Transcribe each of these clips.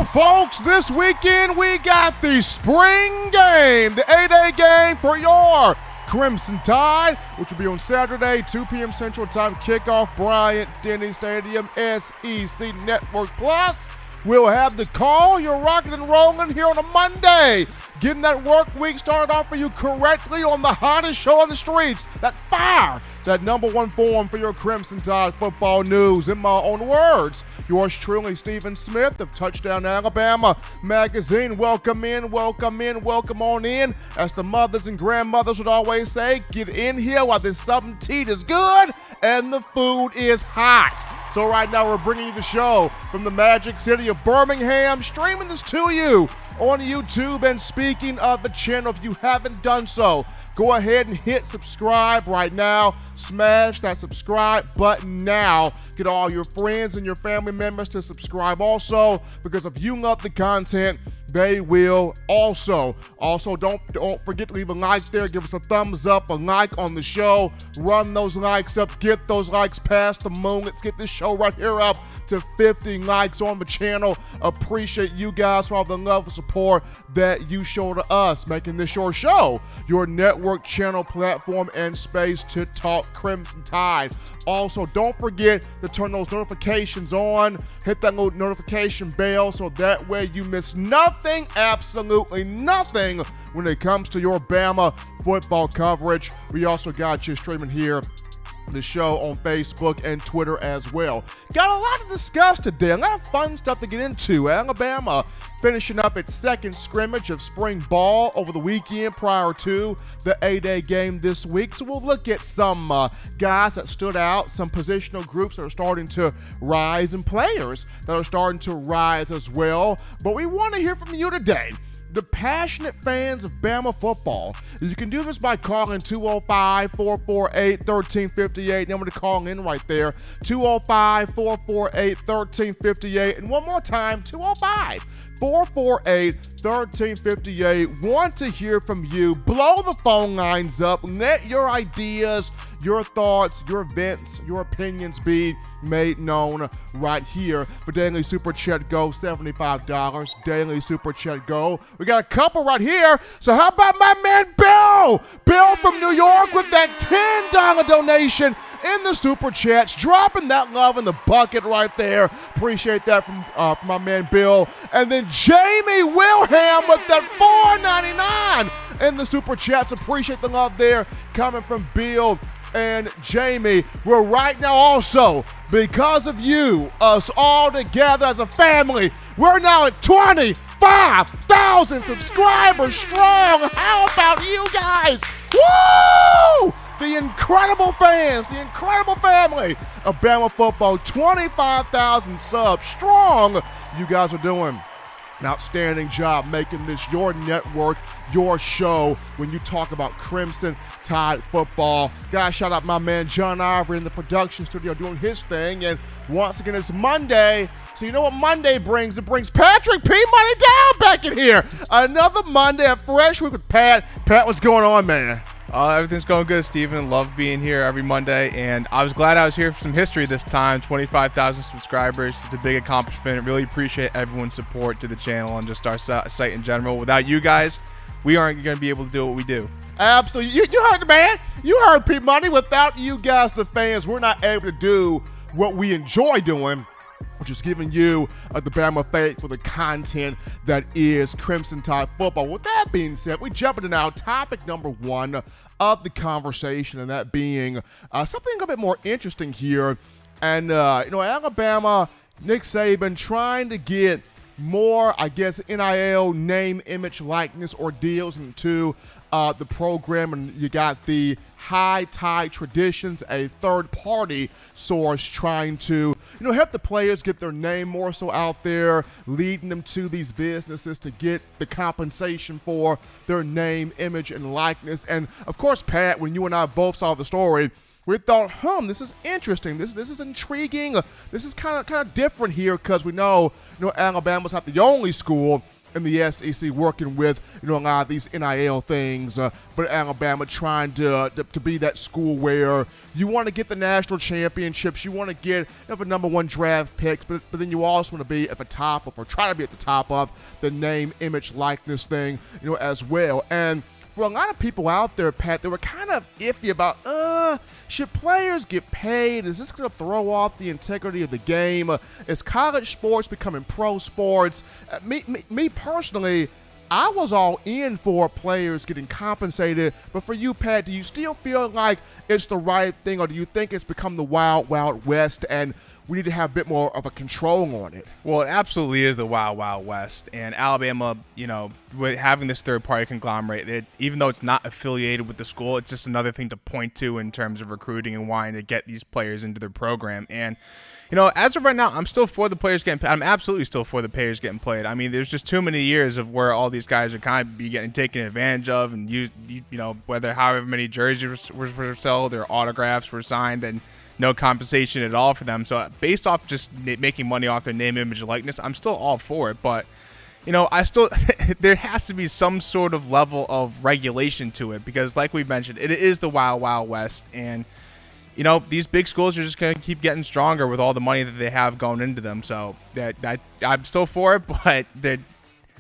Well, folks, this weekend we got the spring game, the A-Day game for your Crimson Tide, which will be on Saturday, 2 p.m. Central Time, kickoff, Bryant-Denny Stadium, SEC Network Plus. We'll have the call. You're rocking and rolling here on a Monday. Getting that work week started off for you correctly on the hottest show on the streets. That fire, that number one forum for your Crimson Tide football news. In my own words, yours truly, Stephen Smith of Touchdown Alabama Magazine. Welcome in, welcome in, welcome on in. As the mothers and grandmothers would always say, get in here while this something tea is good and the food is hot. So right now we're bringing you the show from the magic city of Birmingham, streaming this to you on YouTube. And speaking of the channel, if you haven't done so, go ahead and hit subscribe right now. Smash that subscribe button now. Get all your friends and your family members to subscribe also, because if you love the content, they will also. Also, don't forget to leave a like there. Give us a thumbs up, a like on the show. Run those likes up. Get those likes past the moon. Let's get this show right here up to 50 likes on the channel. Appreciate you guys for all the love and support that you show to us, making this your show, your network channel platform and space to talk Crimson Tide. Also, don't forget to turn those notifications on. Hit that little notification bell so that way you miss nothing, absolutely nothing, when it comes to your Bama football coverage. We also got you streaming here the show on Facebook and Twitter as well. Got a lot to discuss today, a lot of fun stuff to get into. Alabama finishing up its second scrimmage of spring ball over the weekend prior to the A-Day game this week. So we'll look at some guys that stood out, some positional groups that are starting to rise, and players that are starting to rise as well. But we want to hear from you today, the passionate fans of Bama football. You can do this by calling 205-448-1358. Number to call in right there, 205-448-1358. And one more time, 205-448-1358. Want to hear from you. Blow the phone lines up. Let your ideas, your thoughts, your events, your opinions be made known right here for Daily Super Chat Go, $75. Daily Super Chat Go. We got a couple right here. So how about my man Bill? Bill from New York with that $10 donation in the Super Chats, dropping that love in the bucket right there. Appreciate that from my man Bill. And then Jamie Wilhelm with that $4.99 in the Super Chats. Appreciate the love there coming from Bill and Jamie. We're right now also, because of you, us all together as a family, we're now at 25,000 subscribers strong. How about you guys? Woo! The incredible fans, the incredible family of Bama football, 25,000 subs strong. You guys are doing an outstanding job making this your network, your show when you talk about Crimson Tide football. Guys, shout out my man John Ivory in the production studio doing his thing. And once again, it's Monday. So you know what Monday brings? It brings Patrick P. Money Down back in here. Another Monday, a fresh week with Pat. Pat, what's going on, man? Everything's going good, Steven. Love being here every Monday, and I was glad I was here for some history this time. 25,000 subscribers. It's a big accomplishment. I really appreciate everyone's support to the channel and just our site in general. Without you guys, we aren't going to be able to do what we do. Absolutely. You heard the man. You heard P. Money. Without you guys, the fans, we're not able to do what we enjoy doing, which is giving you the Bama faith for the content that is Crimson Tide football. With that being said, we jump into now topic number one of the conversation, and that being something a bit more interesting here. And, Alabama, Nick Saban trying to get more, I guess, NIL name, image, likeness, or deals into the program. And you got the High Tide Traditions, a third-party source trying to, help the players get their name more so out there, leading them to these businesses to get the compensation for their name, image, and likeness. And, of course, Pat, when you and I both saw the story, we thought, this is interesting. This is intriguing. This is kind of different here, because we know, Alabama's not the only school in the SEC working with, a lot of these NIL things, but Alabama trying to be that school where you want to get the national championships, you want to get the #1 draft picks, but then you also want to be at the top of, or try to be at the top of the name, image, likeness thing, as well. And for a lot of people out there, Pat, they were kind of iffy about, should players get paid? Is this going to throw off the integrity of the game? Is college sports becoming pro sports? Me personally, I was all in for players getting compensated. But for you, Pat, do you still feel like it's the right thing, or do you think it's become the wild, wild west and we need to have a bit more of a control on it? Well, it absolutely is the wild, wild west. And Alabama, with having this third-party conglomerate, even though it's not affiliated with the school, it's just another thing to point to in terms of recruiting and wanting to get these players into their program. And, as of right now, I'm still for the players getting paid. I'm absolutely still for the players getting played. I mean, there's just too many years of where all these guys are kind of getting taken advantage of, and whether however many jerseys were sold or autographs were signed, and no compensation at all for them. So based off just making money off their name, image, and likeness, I'm still all for it. But, I still there has to be some sort of level of regulation to it, because like we mentioned, it is the wild, wild west. And, these big schools are just going to keep getting stronger with all the money that they have going into them. So I'm still for it, but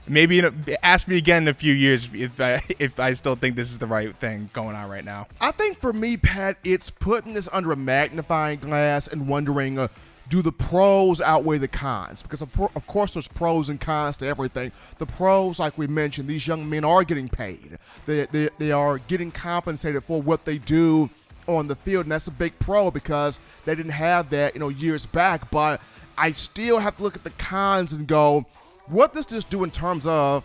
maybe ask me again in a few years if I still think this is the right thing going on right now. I think for me, Pat, it's putting this under a magnifying glass and wondering, do the pros outweigh the cons? Because of course there's pros and cons to everything. The pros, like we mentioned, these young men are getting paid. They are getting compensated for what they do on the field, and that's a big pro because they didn't have that, years back. But I still have to look at the cons and go, what does this do in terms of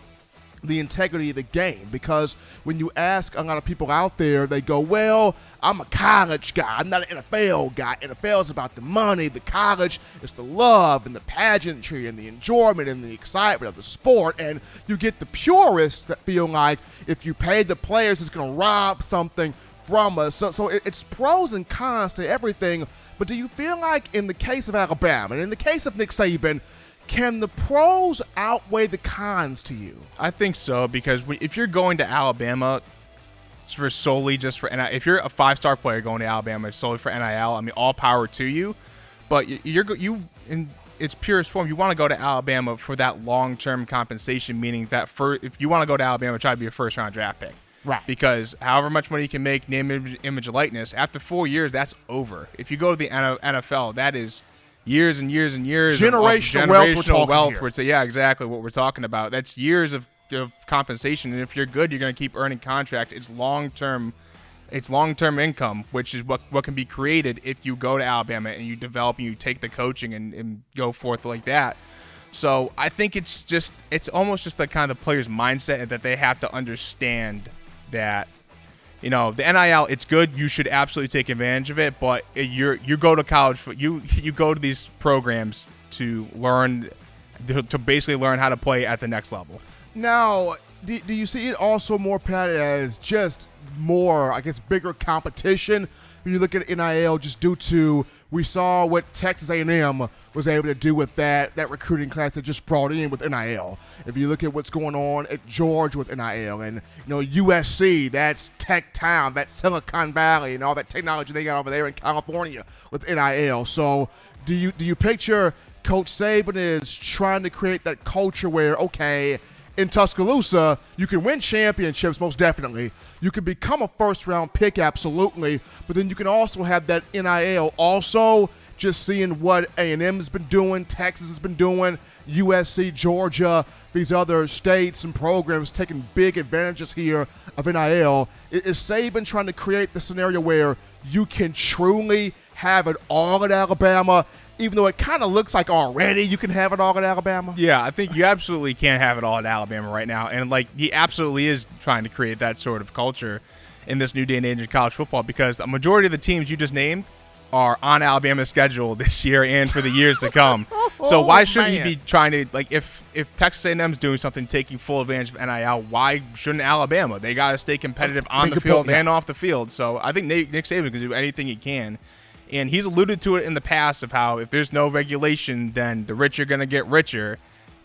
the integrity of the game? Because when you ask a lot of people out there, they go, well, I'm a college guy. I'm not an NFL guy. NFL is about the money. The college is the love and the pageantry and the enjoyment and the excitement of the sport. And you get the purists that feel like if you pay the players, it's going to rob something from us. So it's pros and cons to everything. But do you feel like in the case of Alabama and in the case of Nick Saban, can the pros outweigh the cons to you? I think so, because if you're going to Alabama solely just for NIL, if you're a 5-star player going to Alabama solely for NIL, I mean, all power to you. But you in its purest form, you want to go to Alabama for that long-term compensation, meaning that if you want to go to Alabama, try to be a first-round draft pick. Right. Because however much money you can make, name, image, and likeness, after 4 years, that's over. If you go to the NFL, that is years and years and years generational wealth. Yeah, exactly what we're talking about. That's years of compensation, and if you're good, you're going to keep earning contracts. It's long-term income, which is what can be created if you go to Alabama and you develop and you take the coaching and go forth like that. So I think it's almost just the kind of player's mindset that they have to understand that, the NIL, it's good. You should absolutely take advantage of it. But you go to college, you go to these programs to learn, to basically learn how to play at the next level. Now, do you see it also more, Pat, as just more, I guess, bigger competition when you look at NIL, just due to we saw what Texas A&M was able to do with that recruiting class that just brought in with NIL. If you look at what's going on at Georgia with NIL, and USC, that's Tech Town, that's Silicon Valley, and all that technology they got over there in California with NIL. So do you picture Coach Saban is trying to create that culture where, okay, in Tuscaloosa, you can win championships, most definitely. You can become a first-round pick, absolutely. But then you can also have that NIL. Also, just seeing what A&M has been doing, Texas has been doing, USC, Georgia, these other states and programs taking big advantages here of NIL. Is Saban trying to create the scenario where you can truly have it all at Alabama, even though it kind of looks like already you can have it all at Alabama? Yeah, I think you absolutely can't have it all at Alabama right now. And, he absolutely is trying to create that sort of culture in this new day and age of college football, because a majority of the teams you just named are on Alabama's schedule this year and for the years to come. So why shouldn't he be trying to, if Texas A&M is doing something, taking full advantage of NIL, why shouldn't Alabama? They got to stay competitive on the field and off the field. So I think Nick Saban can do anything he can. And he's alluded to it in the past of how if there's no regulation, then the rich are going to get richer.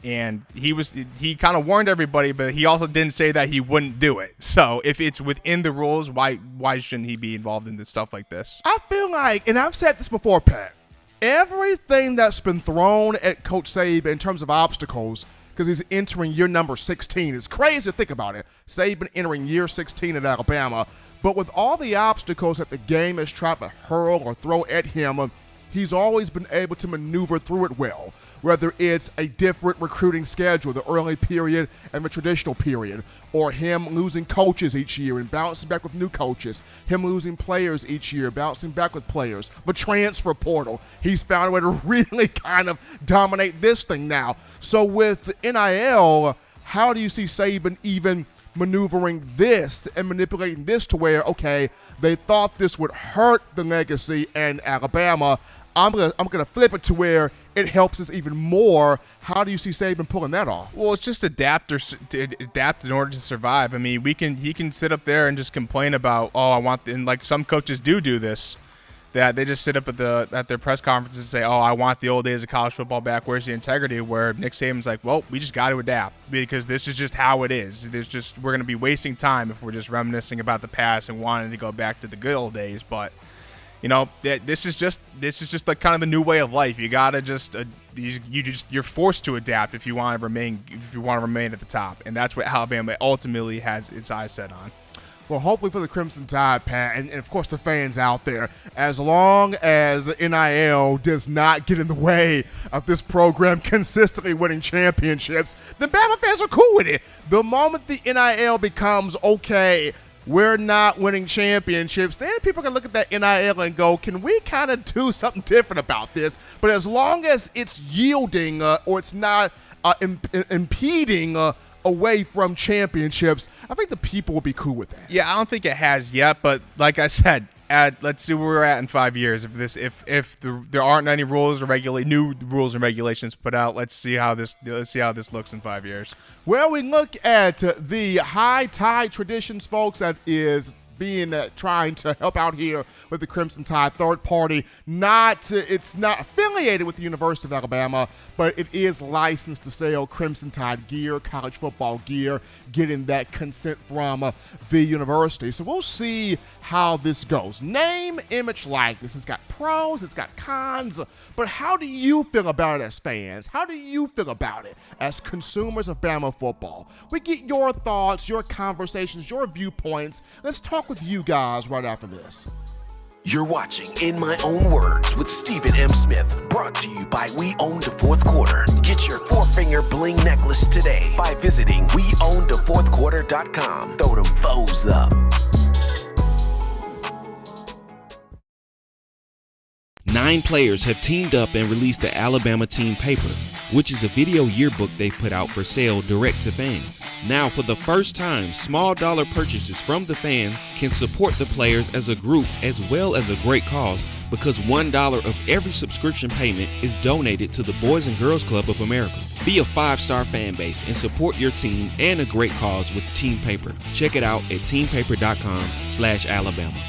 and he kind of warned everybody, but he also didn't say that he wouldn't do it. So if it's within the rules, why shouldn't he be involved in this stuff like this? I feel like, and I've said this before, Pat, everything that's been thrown at Coach Saban in terms of obstacles, because he's entering year number 16. It's crazy to think about it. Saban entering year 16 at Alabama. But with all the obstacles that the game has tried to hurl or throw at him, he's always been able to maneuver through it well, whether it's a different recruiting schedule, the early period and the traditional period, or him losing coaches each year and bouncing back with new coaches, him losing players each year, bouncing back with players, the transfer portal. He's found a way to really kind of dominate this thing now. So with NIL, how do you see Saban even maneuvering this and manipulating this to where, okay, they thought this would hurt the legacy in Alabama. I'm gonna flip it to where it helps us even more. How do you see Saban pulling that off? Well, it's just adapt in order to survive. I mean, he can sit up there and just complain about, oh, I want, and like some coaches do this, that they just sit up at their press conferences and say, oh, I want the old days of college football back. Where's the integrity? Where Nick Saban's like, well, we just got to adapt because this is just how it is. We're going to be wasting time if we're just reminiscing about the past and wanting to go back to the good old days. But you know, this is just like kind of the new way of life. You gotta just you're forced to adapt if you want to remain at the top, and that's what Alabama ultimately has its eyes set on. Well, hopefully for the Crimson Tide, Pat, and of course the fans out there, as long as NIL does not get in the way of this program consistently winning championships, then Bama fans are cool with it. The moment the NIL becomes, okay, we're not winning championships, then people can look at that NIL and go, can we kind of do something different about this? But as long as it's yielding or it's not impeding away from championships, I think the people will be cool with that. Yeah, I don't think it has yet, but like I said, let's see where we're at in 5 years. If there aren't any rules or new rules and regulations put out, let's see how this looks in 5 years. Well, we look at the high tide traditions, folks, that is being trying to help out here with the Crimson Tide, third party. It's not affiliated with the University of Alabama, but it is licensed to sell Crimson Tide gear, college football gear, getting that consent from the university. So we'll see how this goes. Name, image, likeness. It's got pros, it's got cons, but how do you feel about it as fans? How do you feel about it as consumers of Bama football? We get your thoughts, your conversations, your viewpoints. Let's talk with you guys right after this. You're watching In My Own Words with Stephen M. Smith, brought to you by We Own the Fourth Quarter. Get your four-finger bling necklace today by visiting weownthefourthquarter.com. Throw them foes up. 9 players have teamed up and released the Alabama Team Paper, which is a video yearbook they've put out for sale direct to fans. Now, for the first time, small dollar purchases from the fans can support the players as a group as well as a great cause, because $1 of every subscription payment is donated to the Boys and Girls Club of America. Be a 5-star fan base and support your team and a great cause with Team Paper. Check it out at teampaper.com/Alabama.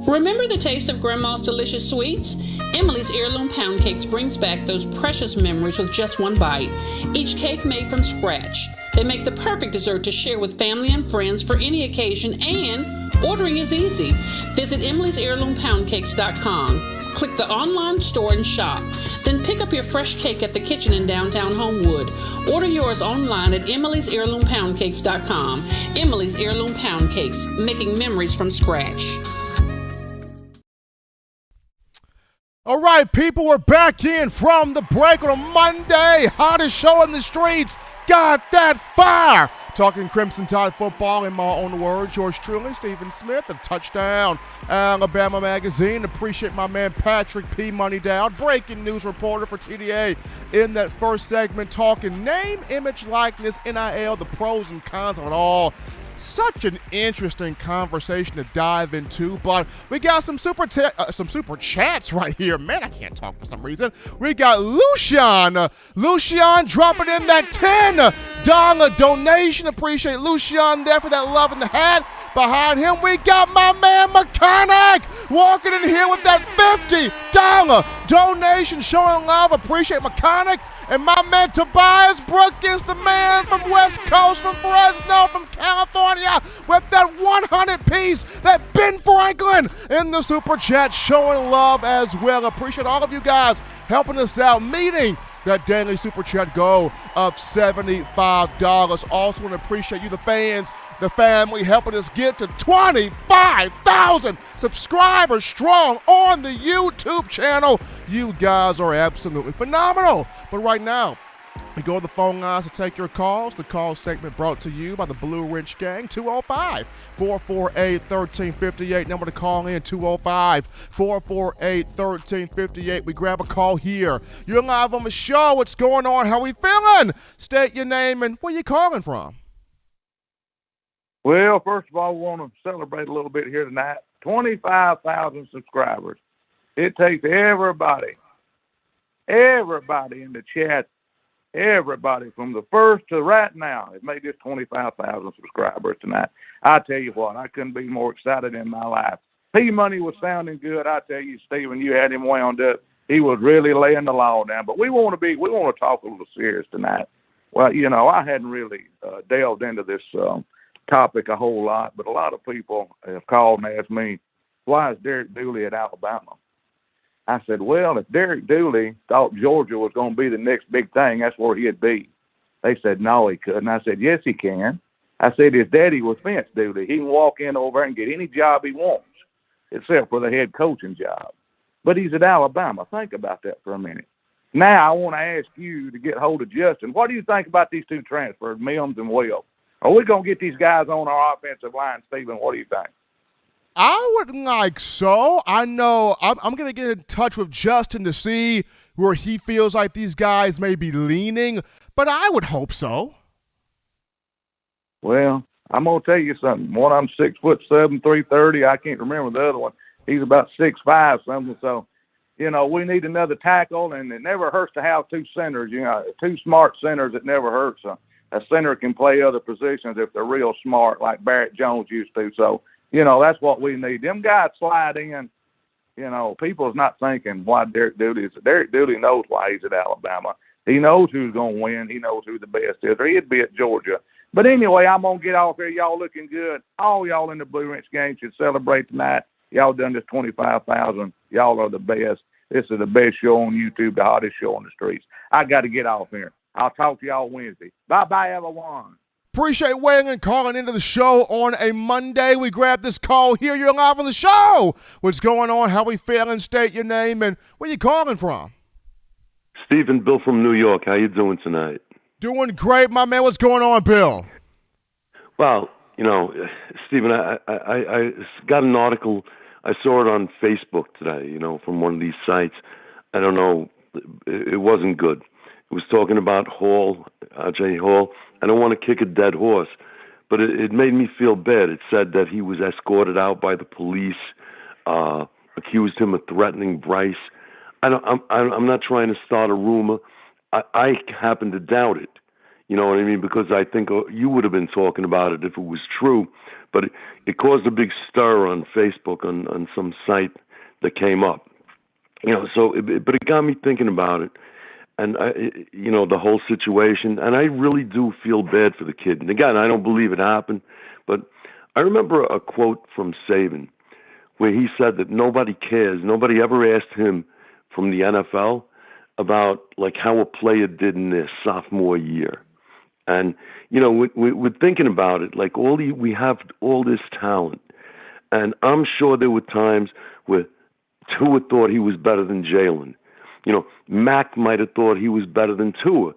Remember the taste of Grandma's delicious sweets? Emily's Heirloom Pound Cakes brings back those precious memories with just one bite. Each cake made from scratch. They make the perfect dessert to share with family and friends for any occasion, and ordering is easy. Visit emily'sheirloompoundcakes.com. Click the online store and shop. Then pick up your fresh cake at the kitchen in downtown Homewood. Order yours online at emily'sheirloompoundcakes.com. Emily's Heirloom Pound Cakes, making memories from scratch. All right, people, we're back in from the break on a Monday. Hottest show in the streets. Got that fire. Talking Crimson Tide football in my own words. Yours truly, Stephen Smith of Touchdown Alabama Magazine. Appreciate my man Patrick P. Money Dowd, breaking news reporter for TDA, in that first segment, talking name, image, likeness, NIL, the pros and cons of it all. Such an interesting conversation to dive into, but we got some super chats right here. Man, I can't talk for some reason. We got Lucian dropping in that 10. donation. Appreciate Lucian there for that love in the hat. Behind him, we got my man Mechanic walking in here with that $50 donation, showing love. Appreciate Mechanic. And my man Tobias Brookins, the man from West Coast, from Fresno, from California, with that 100-piece, that Ben Franklin in the Super Chat, showing love as well. Appreciate all of you guys helping us out, meeting that daily Super Chat goal of $75. Also want to appreciate you, the fans, the family, helping us get to 25,000 subscribers strong on the YouTube channel. You guys are absolutely phenomenal. But right now, we go to the phone lines to take your calls. The call segment brought to you by the Blue Wrench Gang, 205-448-1358. Number to call in, 205-448-1358. We grab a call here. You're live on the show. What's going on? How we feeling? State your name and where you calling from. Well, first of all, I want to celebrate a little bit here tonight. 25,000 subscribers. It takes everybody in the chat, everybody from the first to right now. It made this 25,000 subscribers tonight. I tell you what, I couldn't be more excited in my life. P-Money was sounding good. I tell you, Stephen, you had him wound up. He was really laying the law down. But we want to talk a little serious tonight. Well, you know, I hadn't really delved into this topic a whole lot, but a lot of people have called and asked me, why is Derek Dooley at Alabama? I said, well, if Derek Dooley thought Georgia was going to be the next big thing, that's where he'd be. They said, no, he couldn't. I said, yes, he can. I said, his daddy was Vince Dooley. He can walk in over there and get any job he wants, except for the head coaching job. But he's at Alabama. Think about that for a minute. Now I want to ask you to get hold of Justin. What do you think about these two transfers, Mims and Wells? Are we going to get these guys on our offensive line, Stephen? What do you think? I would like so. I know I'm going to get in touch with Justin to see where he feels like these guys may be leaning, but I would hope so. Well, I'm going to tell you something. One of them 6'7", 330. I can't remember the other one. He's about 6'5", something. So, you know, we need another tackle, and it never hurts to have two centers. You know, two smart centers. It never hurts. A center can play other positions if they're real smart, like Barrett Jones used to. So, you know, that's what we need. Them guys slide in. You know, people's not thinking why Derek Dooley is. Derek Dooley knows why he's at Alabama. He knows who's going to win. He knows who the best is, or he'd be at Georgia. But anyway, I'm going to get off here. Y'all looking good. All y'all in the Blue Wrench Gang should celebrate tonight. Y'all done this 25,000. Y'all are the best. This is the best show on YouTube, the hottest show on the streets. I got to get off here. I'll talk to y'all Wednesday. Bye-bye, everyone. Appreciate Waylon calling into the show on a Monday. We grab this call here. You're live on the show. What's going on? How we feeling? State your name and where you calling from? Stephen, Bill from New York. How you doing tonight? Doing great, my man. What's going on, Bill? Well, you know, Stephen, I got an article. I saw it on Facebook today, you know, from one of these sites. I don't know. It wasn't good. It was talking about Hall, Jay Hall. I don't want to kick a dead horse, but it made me feel bad. It said that he was escorted out by the police, accused him of threatening Bryce. I'm not trying to start a rumor. I happen to doubt it. You know what I mean? Because I think you would have been talking about it if it was true. But it caused a big stir on Facebook on some site that came up. You know, but it got me thinking about it. And, you know, the whole situation. And I really do feel bad for the kid. And again, I don't believe it happened. But I remember a quote from Saban where he said that nobody cares. Nobody ever asked him from the NFL about, like, how a player did in their sophomore year. And, you know, we're thinking about it, like, we have all this talent. And I'm sure there were times where Tua thought he was better than Jalen. You know, Mac might have thought he was better than Tua.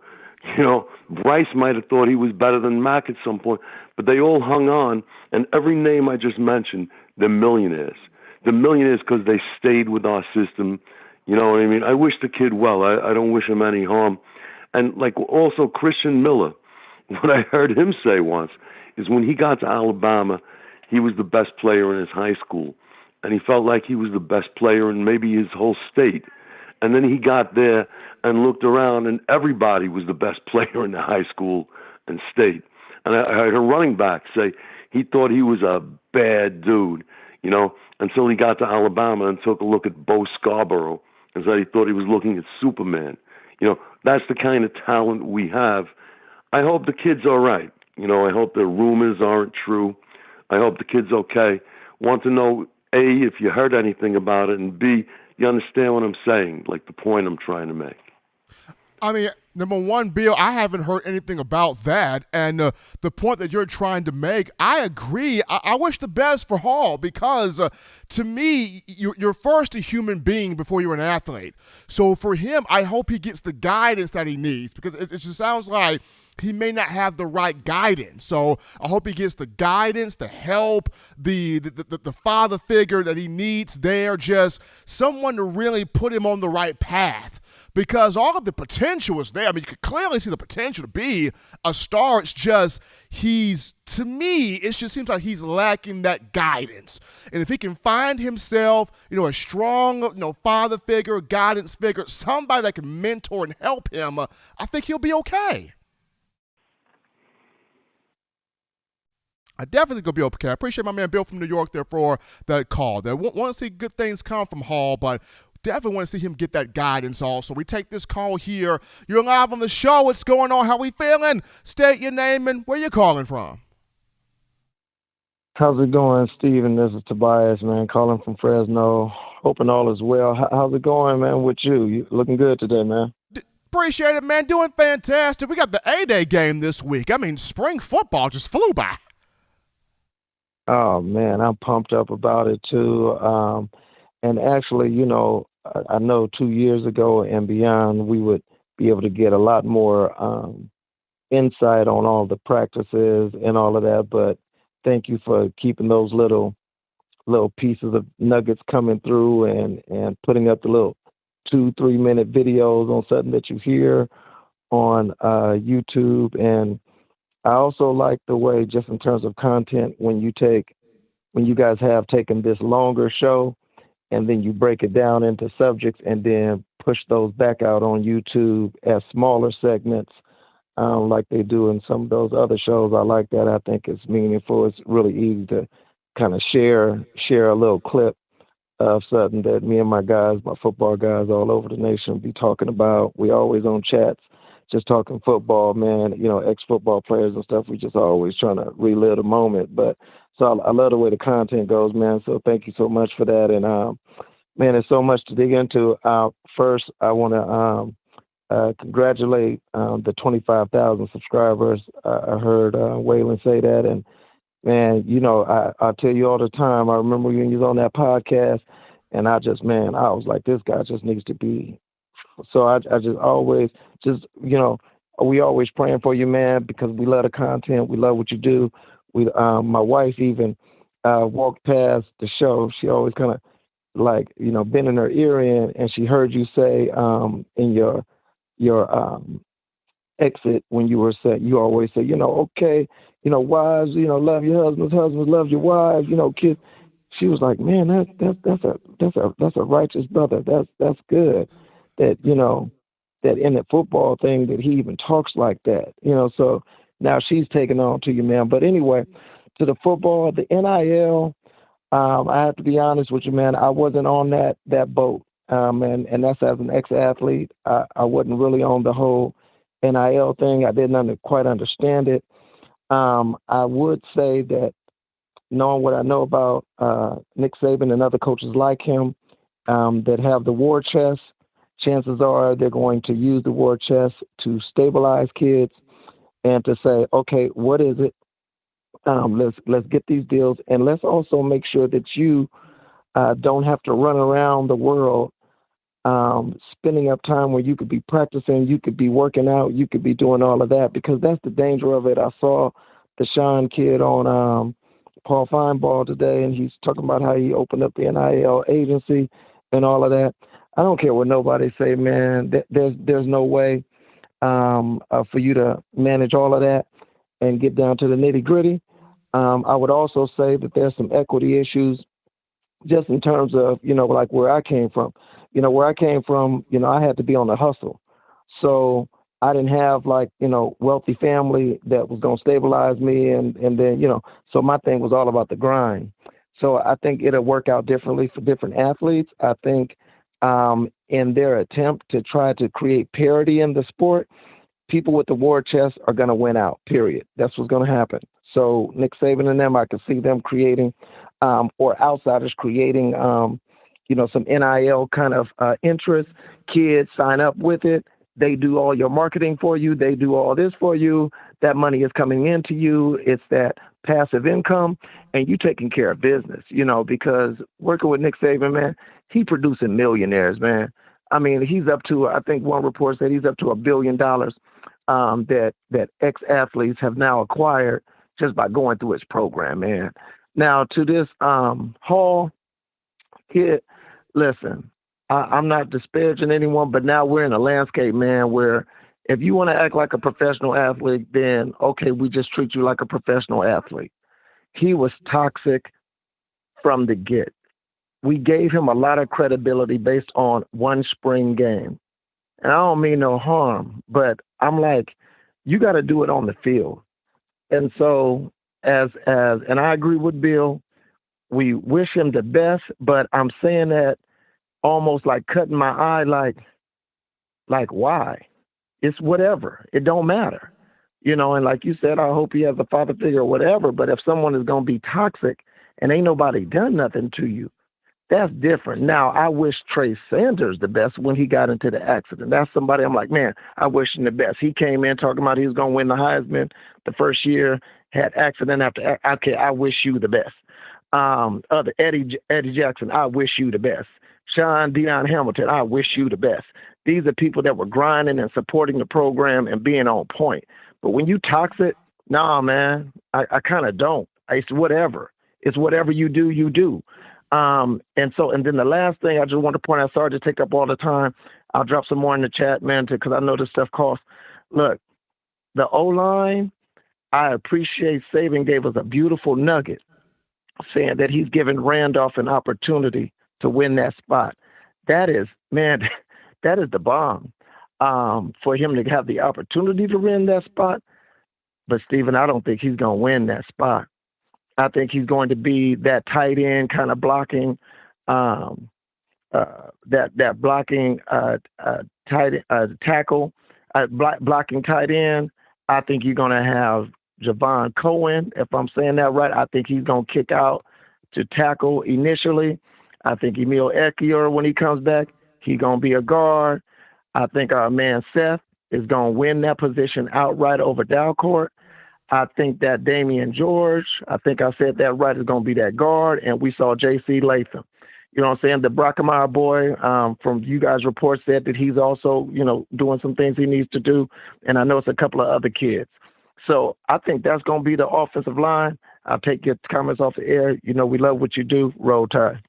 You know, Bryce might have thought he was better than Mac at some point. But they all hung on, and every name I just mentioned, they're millionaires. They're millionaires because they stayed with our system. You know what I mean? I wish the kid well. I don't wish him any harm. And, like, also Christian Miller, what I heard him say once is when he got to Alabama, he was the best player in his high school. And he felt like he was the best player in maybe his whole state. And then he got there and looked around, and everybody was the best player in the high school and State. And I heard a running back say he thought he was a bad dude, until he got to Alabama and took a look at Bo Scarborough and said he thought he was looking at Superman. That's the kind of talent we have. I hope the kid's all right. I hope the rumors aren't true. I hope the kid's okay. Want to know, A, if you heard anything about it, and B, you understand what I'm saying, like the point I'm trying to make. I mean, number one, Bill, I haven't heard anything about that. And the point that you're trying to make, I agree. I wish the best for Hall because, to me, you're first a human being before you're an athlete. So for him, I hope he gets the guidance that he needs because it just sounds like he may not have the right guidance. So I hope he gets the guidance, the help, the father figure that he needs there, just someone to really put him on the right path. Because all of the potential is there. I mean, you could clearly see the potential to be a star. It's just to me, it just seems like he's lacking that guidance. And if he can find himself, a strong, father figure, guidance figure, somebody that can mentor and help him, I think he'll be okay. I definitely think he'll be okay. I appreciate my man Bill from New York there for that call. They want to see good things come from Hall, but definitely want to see him get that guidance also. We take this call here. You're live on the show. What's going on? How we feeling? State your name and where you calling from. How's it going, Steven? This is Tobias, man, calling from Fresno. Hoping all is well. How's it going, man, with you? You looking good today, man. Appreciate it, man. Doing fantastic. We got the A-Day game this week. I mean, spring football just flew by. Oh, man, I'm pumped up about it, too. And actually, I know 2 years ago and beyond, we would be able to get a lot more insight on all the practices and all of that. But thank you for keeping those little pieces of nuggets coming through and putting up the little 2-3 minute videos on something that you hear on YouTube. And I also like the way, just in terms of content, when you guys have taken this longer show and then you break it down into subjects and then push those back out on YouTube as smaller segments, like they do in some of those other shows. I like that. I think it's meaningful. It's really easy to kind of share a little clip of something that me and my football guys all over the nation be talking about. We always on chats, just talking football, man, ex-football players and stuff. We just always trying to relive the moment. But so I love the way the content goes, man. So thank you so much for that. And, man, there's so much to dig into. First, I want to congratulate the 25,000 subscribers. I heard Waylon say that. And, man, I tell you all the time, I remember when you was on that podcast, and I was like, this guy just needs to be. So I just always we always praying for you, man, because we love the content. We love what you do. My wife even walked past the show. She always kind of been in her ear and she heard you say in your exit when you were saying, you always say, okay, wives, love your husbands love your wives, kids. She was like, man, that's a righteous brother. That's good. That that in the football thing that he even talks like that. So now she's taking on to you, man. But anyway, to the football, the NIL. I have to be honest with you, man. I wasn't on that boat, and that's as an ex-athlete. I wasn't really on the whole NIL thing. I didn't quite understand it. I would say that knowing what I know about Nick Saban and other coaches like him that have the war chest, chances are they're going to use the war chest to stabilize kids and to say, okay, what is it? Let's get these deals, and let's also make sure that you don't have to run around the world spending up time where you could be practicing, you could be working out, you could be doing all of that, because that's the danger of it. I saw the Sean kid on Paul Feinball today, and he's talking about how he opened up the NIL agency and all of that. I don't care what nobody say, man. There's no way for you to manage all of that and get down to the nitty gritty. I would also say that there's some equity issues just in terms of, like where I came from. Where I came from, I had to be on the hustle. So I didn't have like, wealthy family that was going to stabilize me. And then, so my thing was all about the grind. So I think it'll work out differently for different athletes. I think in their attempt to try to create parity in the sport, people with the war chest are going to win out, period. That's what's going to happen. So Nick Saban and them, I can see them creating, or outsiders creating, some NIL kind of interest. Kids sign up with it. They do all your marketing for you. They do all this for you. That money is coming into you. It's that passive income, and you taking care of business, because working with Nick Saban, man, he producing millionaires, man. I mean, he's up to, I think one report said he's up to $1 billion that ex-athletes have now acquired just by going through his program, man. Now, to this Hall kid, listen, I'm not disparaging anyone, but now we're in a landscape, man, where if you want to act like a professional athlete, then, okay, we just treat you like a professional athlete. He was toxic from the get. We gave him a lot of credibility based on one spring game. And I don't mean no harm, but I'm like, you got to do it on the field. And so and I agree with Bill, we wish him the best, but I'm saying that almost like cutting my eye, like why? It's whatever. It don't matter. And like you said, I hope he has a father figure or whatever, but if someone is going to be toxic and ain't nobody done nothing to you, that's different. Now, I wish Trey Sanders the best when he got into the accident. That's somebody I'm like, man, I wish him the best. He came in talking about he was going to win the Heisman the first year, had accident after, okay, I wish you the best. Other Eddie Jackson, I wish you the best. Deion Hamilton, I wish you the best. These are people that were grinding and supporting the program and being on point. But when you toxic, nah, man, I kind of don't. It's whatever. It's whatever you do, you do. And then the last thing I just want to point out, sorry to take up all the time. I'll drop some more in the chat, man, because I know this stuff costs. Look, the O-line, I appreciate Saban gave us a beautiful nugget saying that he's given Randolph an opportunity to win that spot. That is, man, that is the bomb for him to have the opportunity to win that spot. But, Stephen, I don't think he's going to win that spot. I think he's going to be that tight end kind of blocking, that blocking tackle, blocking tight end. I think you're going to have Javon Cohen, if I'm saying that right. I think he's going to kick out to tackle initially. I think Emil Ekiyor, when he comes back, he's going to be a guard. I think our man Seth is going to win that position outright over Dalcourt. I think that Damian George, I think I said that right, is going to be that guard. And we saw J.C. Latham. You know what I'm saying? The Brockemeyer boy from you guys' report said that he's also, doing some things he needs to do. And I know it's a couple of other kids. So I think that's going to be the offensive line. I'll take your comments off the air. We love what you do. Roll Tide.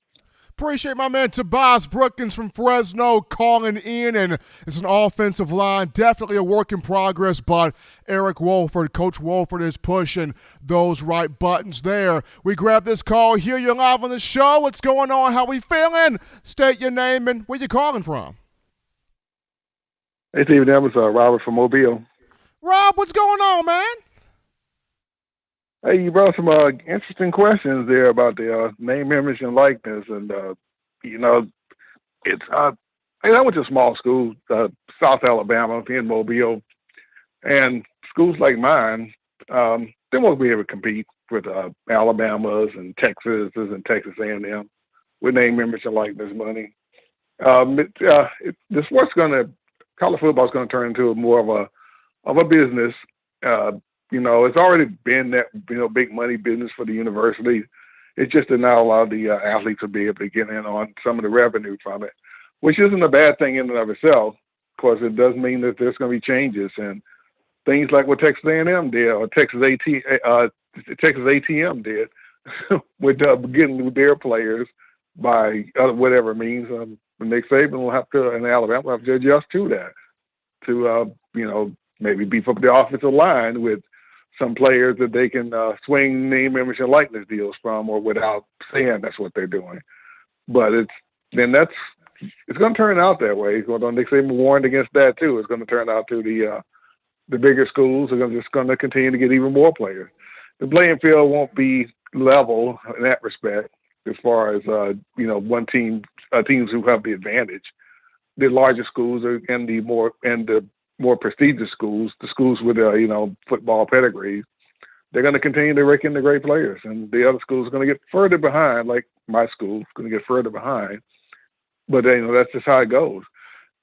Appreciate my man Tobias Brookins from Fresno calling in, and it's an offensive line, definitely a work in progress, but Eric Wolford, Coach Wolford is pushing those right buttons there. We grab this call, hear you live on the show. What's going on? How we feeling? State your name and where you calling from. Hey, Stephen, that was Robert from Mobile. Rob, what's going on, man? Hey, you brought some interesting questions there about the name, image, and likeness, and it's I went to a small school, South Alabama in Mobile, and schools like mine, they won't be able to compete with Alabamas and Texas and Texas A&M with name, image, and likeness money. The sport's college football's going to turn into more of a business. It's already been that, big money business for the university. It's just that now a lot of the athletes will be able to get in on some of the revenue from it, which isn't a bad thing in and of itself, because it does mean that there's going to be changes and things like what Texas A&M did or Texas ATM did with getting their players by whatever means. Nick Saban will have to, and Alabama will have to adjust to that, to maybe beef up the offensive line with some players that they can swing name, image, and likeness deals from, or without saying that's what they're doing. But that's it's going to turn out that way. Nick Saban warned against that too. It's going to turn out to the bigger schools are just going to continue to get even more players. The playing field won't be level in that respect as far as one teams who have the advantage. The larger schools and the more prestigious schools, the schools with football pedigrees, they're going to continue to rake in the great players, and the other schools are going to get further behind. Like my school is going to get further behind, but that's just how it goes.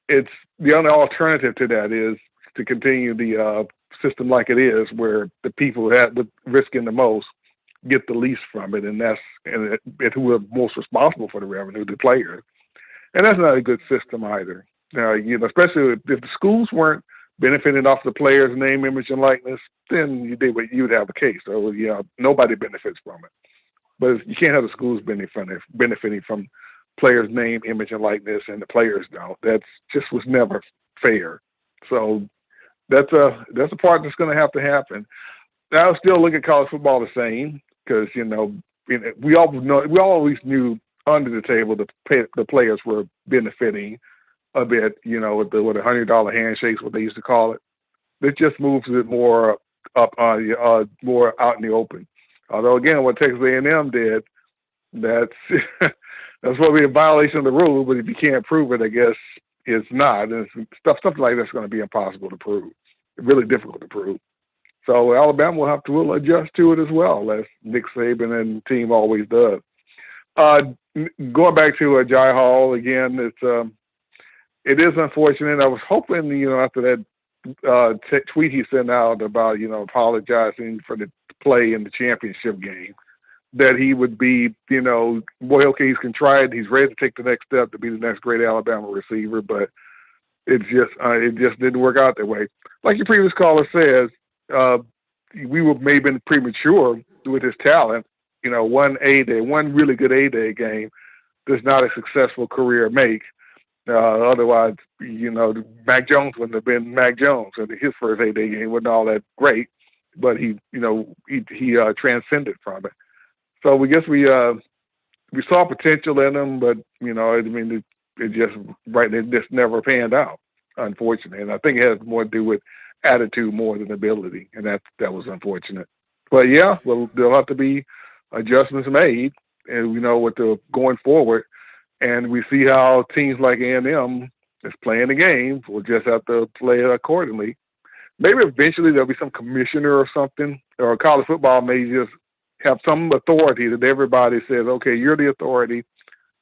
It's the only alternative to that is to continue the system like it is, where the people with risking the most get the least from it, and who are most responsible for the revenue, the players. And that's not a good system either. Especially if the schools weren't benefiting off the players' name, image, and likeness, then you'd have a case. So nobody benefits from it. But you can't have the schools benefiting from players' name, image, and likeness, and the players don't. That just was never fair. So that's a part that's going to have to happen. I still look at college football the same because we always knew under the table the players were benefiting a bit, with the $100 handshakes, what they used to call it. It just moves it more up, more out in the open. Although again, what Texas A&M did, that's probably a violation of the rule. But if you can't prove it, I guess it's not. And something like that's going to be impossible to prove. Really difficult to prove. So Alabama will adjust to it as well, as Nick Saban and the team always does. Going back to Jai Hall again, it is unfortunate. I was hoping, after that tweet he sent out about, apologizing for the play in the championship game, that he would be, okay, he's contrite, he's ready to take the next step to be the next great Alabama receiver, but it just didn't work out that way. Like your previous caller says, we may have been premature with his talent. One really good A-Day game does not a successful career make. Otherwise, Mac Jones wouldn't have been Mac Jones. And his first A-Day game wasn't all that great, but he transcended from it. So we guess we saw potential in him, but it just never panned out, unfortunately. And I think it has more to do with attitude more than ability, and that was unfortunate. But yeah, well, there'll have to be adjustments made, and with the going forward. And we see how teams like A&M is playing the game. We'll just have to play it accordingly. Maybe eventually there'll be some commissioner or something, or college football may just have some authority that everybody says, okay, you're the authority.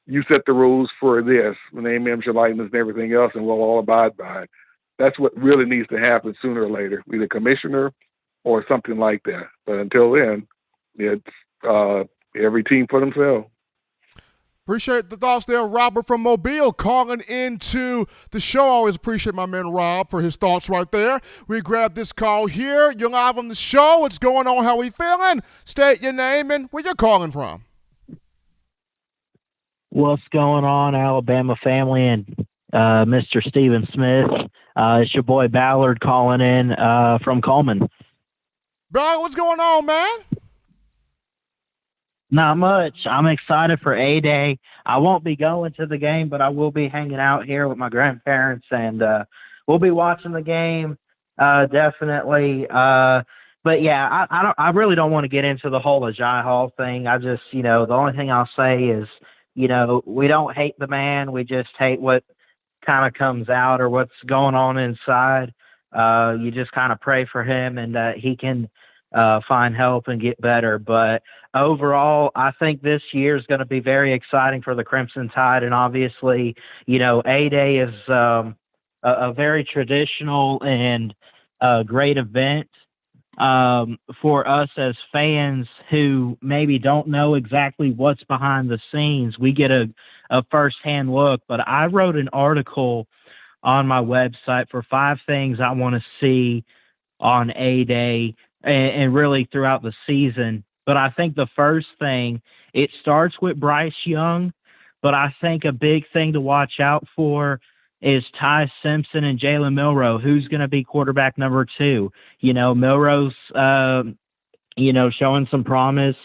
You set the rules for this, name, image, likeness, and everything else, and we'll all abide by it. That's what really needs to happen sooner or later, either commissioner or something like that. But until then, it's every team for themselves. Appreciate the thoughts there. Robert from Mobile calling into the show. Always appreciate my man Rob for his thoughts right there. We grab this call here. You're live on the show. What's going on? How we feeling? State your name and where you're calling from. What's going on, Alabama family and Mr. Stephen Smith? It's your boy Ballard calling in from Coleman. Ballard, what's going on, man? Not much. I'm excited for A-Day. I won't be going to the game, but I will be hanging out here with my grandparents, and we'll be watching the game, definitely. But yeah, I really don't want to get into the whole Ajay Hall thing. I just, the only thing I'll say is, we don't hate the man. We just hate what kind of comes out or what's going on inside. You just kind of pray for him and he can find help and get better. But overall, I think this year is going to be very exciting for the Crimson Tide. And obviously, A-Day is a very traditional and great event for us as fans who maybe don't know exactly what's behind the scenes. We get a firsthand look. But I wrote an article on my website for 5 things I want to see on A-Day and really throughout the season. But I think the first thing, it starts with Bryce Young, but I think a big thing to watch out for is Ty Simpson and Jalen Milroe. Who's going to be quarterback number 2? Milroe's, showing some promise,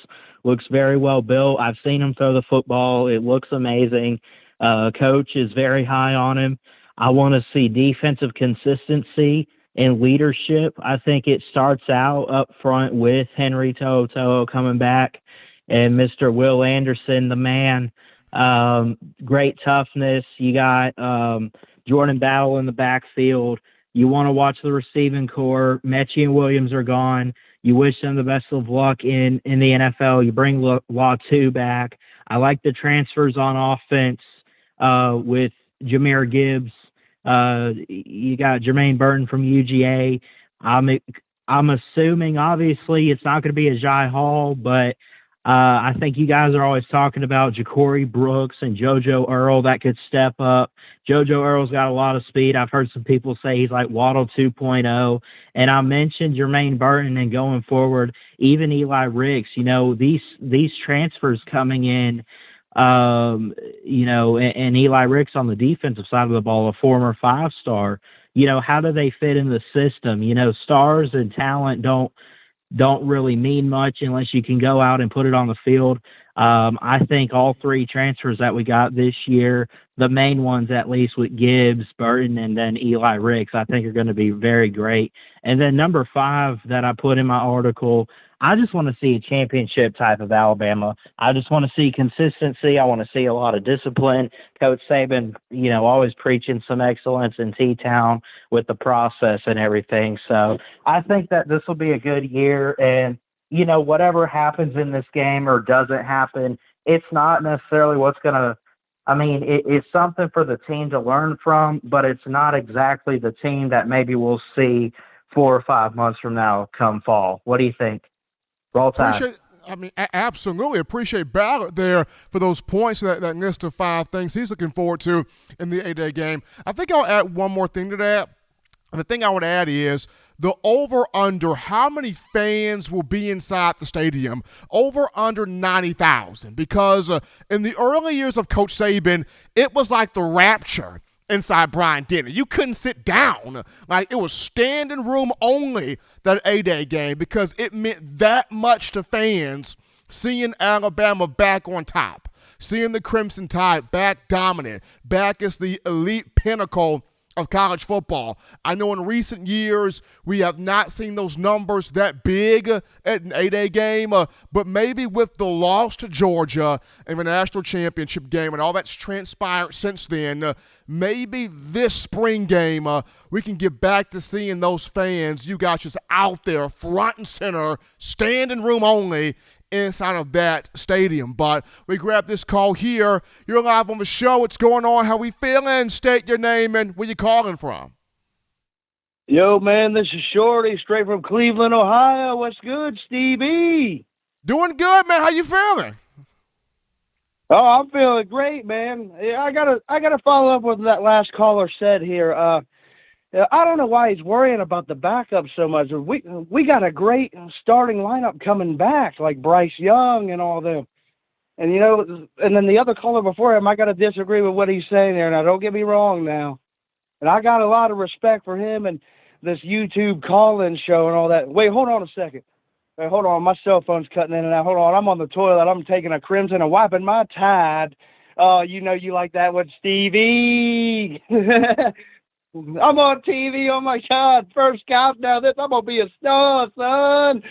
looks very well built. I've seen him throw the football. It looks amazing. Coach is very high on him. I want to see defensive consistency and leadership. I think it starts out up front with Henry To'oTo'o coming back and Mr. Will Anderson, the man. Great toughness. You got Jordan Battle in the backfield. You want to watch the receiving core. Mechie and Williams are gone. You wish them the best of luck in the NFL. You bring Latu back. I like the transfers on offense with Jahmyr Gibbs. You got Jermaine Burton from UGA. I'm assuming, obviously, it's not going to be a Jai Hall, but I think you guys are always talking about Ja'Cory Brooks and JoJo Earl that could step up. JoJo Earl's got a lot of speed. I've heard some people say he's like Waddle 2.0. And I mentioned Jermaine Burton, and going forward, even Eli Ricks. You know, these transfers coming in, you know, and Eli Ricks on the defensive side of the ball, a former 5-star. You know, how do they fit in the system? You know, stars and talent don't really mean much unless you can go out and put it on the field. I think all three transfers that we got this year, the main ones at least with Gibbs, Burton, and then Eli Ricks, I think are going to be very great. And then number 5 that I put in my article, I just want to see a championship type of Alabama. I just want to see consistency. I want to see a lot of discipline. Coach Saban, you know, always preaching some excellence in T-Town with the process and everything. So I think that this will be a good year. And, you know, whatever happens in this game or doesn't happen, it's not necessarily what's going to, I mean, it's something for the team to learn from, but it's not exactly the team that maybe we'll see 4 or 5 months from now come fall. What do you think? Roll Tide. Absolutely appreciate Ballard there for those points, that list of 5 things he's looking forward to in the 8-day game. I think I'll add one more thing to that. And the thing I would add is the over-under, how many fans will be inside the stadium? Over-under 90,000. Because in the early years of Coach Saban, it was like the rapture inside Bryant-Denny. You couldn't sit down. Like, it was standing room only, that 8-day game, because it meant that much to fans seeing Alabama back on top, seeing the Crimson Tide back dominant, back as the elite pinnacle of college football. I know in recent years we have not seen those numbers that big at an 8-day game, but maybe with the loss to Georgia in the national championship game and all that's transpired since then, maybe this spring game we can get back to seeing those fans, you guys just out there front and center, standing room only, inside of that stadium. But we grab this call here. You're live on the show. What's going on? How we feeling? State your name and where you calling from. Yo, man, this is Shorty, straight from Cleveland, Ohio. What's good, Stevie? Doing good, man. How you feeling? Oh, I'm feeling great, man. Yeah, I gotta follow up with that last caller said here. I don't know why he's worrying about the backup so much. We got a great starting lineup coming back, like Bryce Young and all them. And, you know, and then the other caller before him, I got to disagree with what he's saying there. Now, don't get me wrong now. And I got a lot of respect for him and this YouTube call-in show and all that. Wait, hold on a second. Wait, hold on. My cell phone's cutting in and out. Hold on. I'm on the toilet. I'm taking a Crimson and wiping my Tide. You know you like that one, Stevie. I'm on TV. Oh, my God. First countdown. I'm going to be a star, son.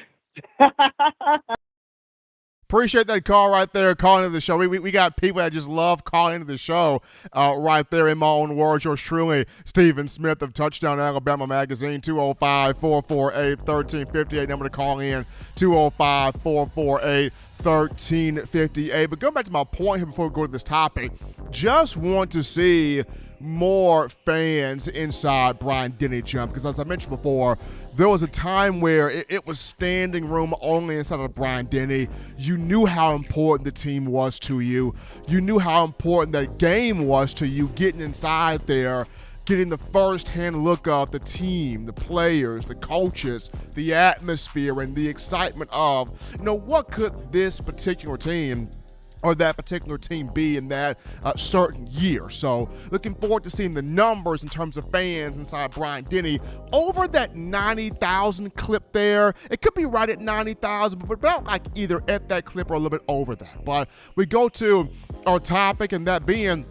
Appreciate that call right there, calling into the show. We got people that just love calling into the show right there. In my own words, yours truly, Stephen Smith of Touchdown Alabama Magazine, 205-448-1358. Number to call in, 205-448-1358. But going back to my point here before we go to this topic, just want to see more fans inside Bryant-Denny Jump, because as I mentioned before, there was a time where it was standing room only inside of Bryant-Denny. You knew how important the team was to you. You knew how important that game was to you, getting inside there, getting the first-hand look of the team, the players, the coaches, the atmosphere, and the excitement of, you know, what could this particular team or that particular team be in that certain year. So looking forward to seeing the numbers in terms of fans inside Bryant-Denny over that 90,000 clip there. It could be right at 90,000, but about like either at that clip or a little bit over that. But we go to our topic, and that being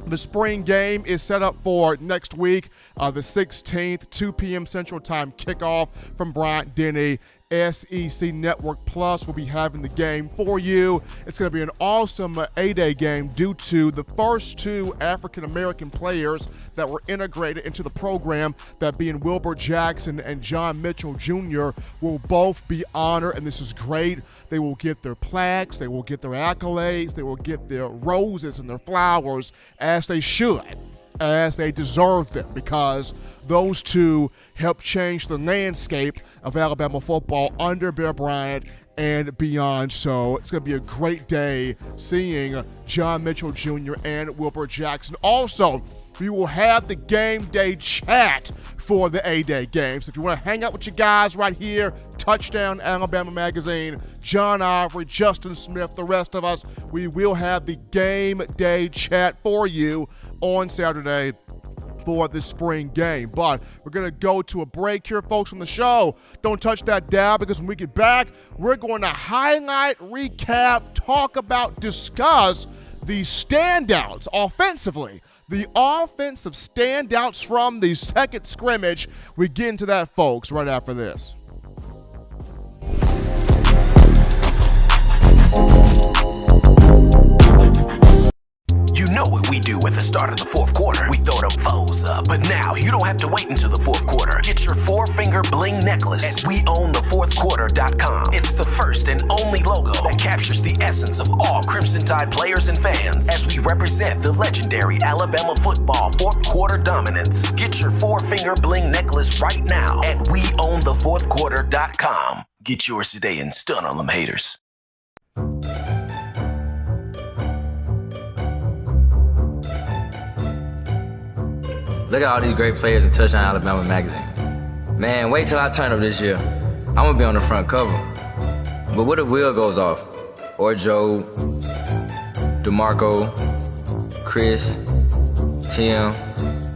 The spring game is set up for next week, the 16th, 2 p.m. Central Time kickoff from Bryant-Denny. SEC Network Plus will be having the game for you. It's going to be an awesome A-Day game due to the first two African-American players that were integrated into the program, that being Wilbur Jackson and John Mitchell Jr., will both be honored, and this is great. They will get their plaques, they will get their accolades, they will get their roses and their flowers, as they should, as they deserve them, because those two helped change the landscape of Alabama football under Bear Bryant and beyond. So it's going to be a great day seeing John Mitchell Jr. and Wilbur Jackson. Also, we will have the game day chat for the A-Day games. If you want to hang out with you guys right here, Touchdown Alabama Magazine, John Ivory, Justin Smith, the rest of us, we will have the game day chat for you on Saturday for the spring game. But we're going to go to a break here, folks, on the show. Don't touch that dial, because when we get back, we're going to highlight, recap, talk about, discuss the standouts offensively. The offensive standouts from the second scrimmage. We get into that, folks, right after this. You know what we do at the start of the fourth quarter. We throw them foes up. But now you don't have to wait until the fourth quarter. Get your four-finger bling necklace at weownthefourthquarter.com. It's the first and only logo that captures the essence of all Crimson Tide players and fans as we represent the legendary Alabama football fourth quarter dominance. Get your four-finger bling necklace right now at weownthefourthquarter.com. Get yours today and stun on them haters. Look at all these great players in Touchdown Alabama Magazine. Man, wait till I turn up this year. I'm gonna be on the front cover. But what if Will goes off? Or Joe, DeMarco, Chris, Tim,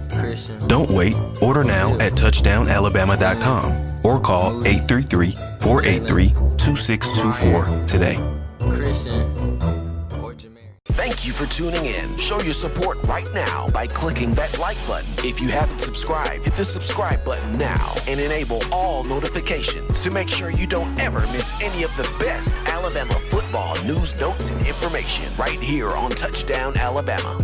Christian. Don't wait. Order now at touchdownalabama.com or call 833-483-2624 today. Christian. Thank you for tuning in. Show your support right now by clicking that like button. If you haven't subscribed, hit the subscribe button now and enable all notifications to make sure you don't ever miss any of the best Alabama football news, notes, and information right here on Touchdown Alabama.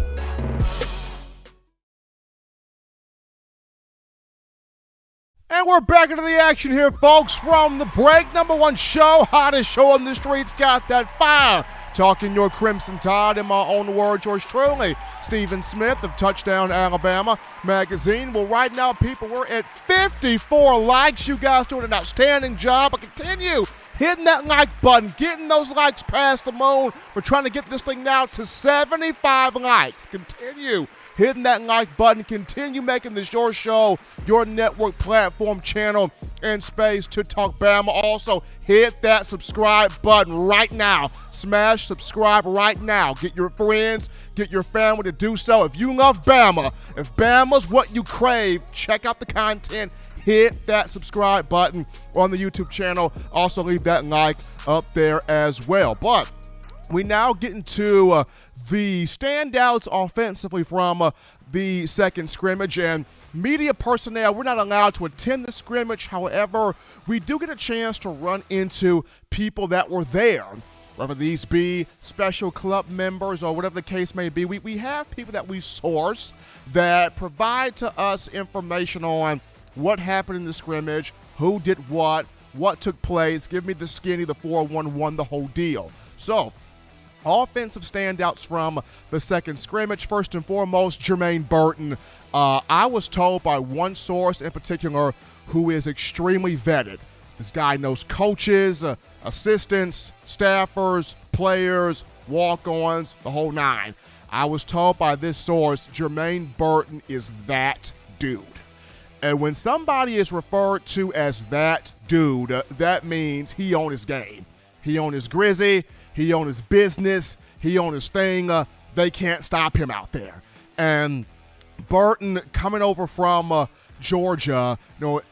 And we're back into the action here, folks, from the break. Number one show, hottest show on the streets, got that fire. Talking your Crimson Tide, in my own words, yours truly, Stephen Smith of Touchdown Alabama Magazine. Well, right now, people, we're at 54 likes. You guys doing an outstanding job. But continue hitting that like button, getting those likes past the moon. We're trying to get this thing now to 75 likes. Continue hitting that like button. Continue making this your show, your network platform, channel, and space to talk Bama. Also, hit that subscribe button right now. Smash subscribe right now. Get your friends, get your family to do so. If you love Bama, if Bama's what you crave, check out the content. Hit that subscribe button on the YouTube channel. Also, leave that like up there as well. But we now get into the standouts offensively from the second scrimmage. And media personnel, we're not allowed to attend the scrimmage. However, we do get a chance to run into people that were there, whether these be special club members or whatever the case may be. We have people that we source that provide to us information on what happened in the scrimmage, who did what took place, give me the skinny, the 411, the whole deal. So, offensive standouts from the second scrimmage. First and foremost, Jermaine Burton. I was told by one source in particular who is extremely vetted. This guy knows coaches, assistants, staffers, players, walk-ons, the whole nine. I was told by this source, Jermaine Burton is that dude. And when somebody is referred to as that dude, that means he on his game. He on his grizzy. He on his business. He on his thing. They can't stop him out there. And Burton coming over from Georgia,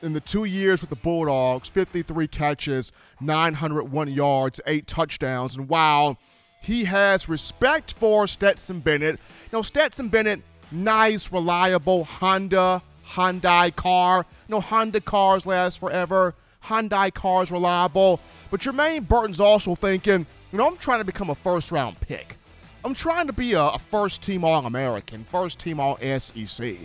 in the 2 years with the Bulldogs, 53 catches, 901 yards, 8 touchdowns. And while he has respect for Stetson Bennett. Stetson Bennett, nice, reliable Hyundai car. Honda cars last forever. Hyundai cars reliable. But Jermaine Burton's also thinking, I'm trying to become a first-round pick. I'm trying to be a first-team All-American, first-team All-SEC.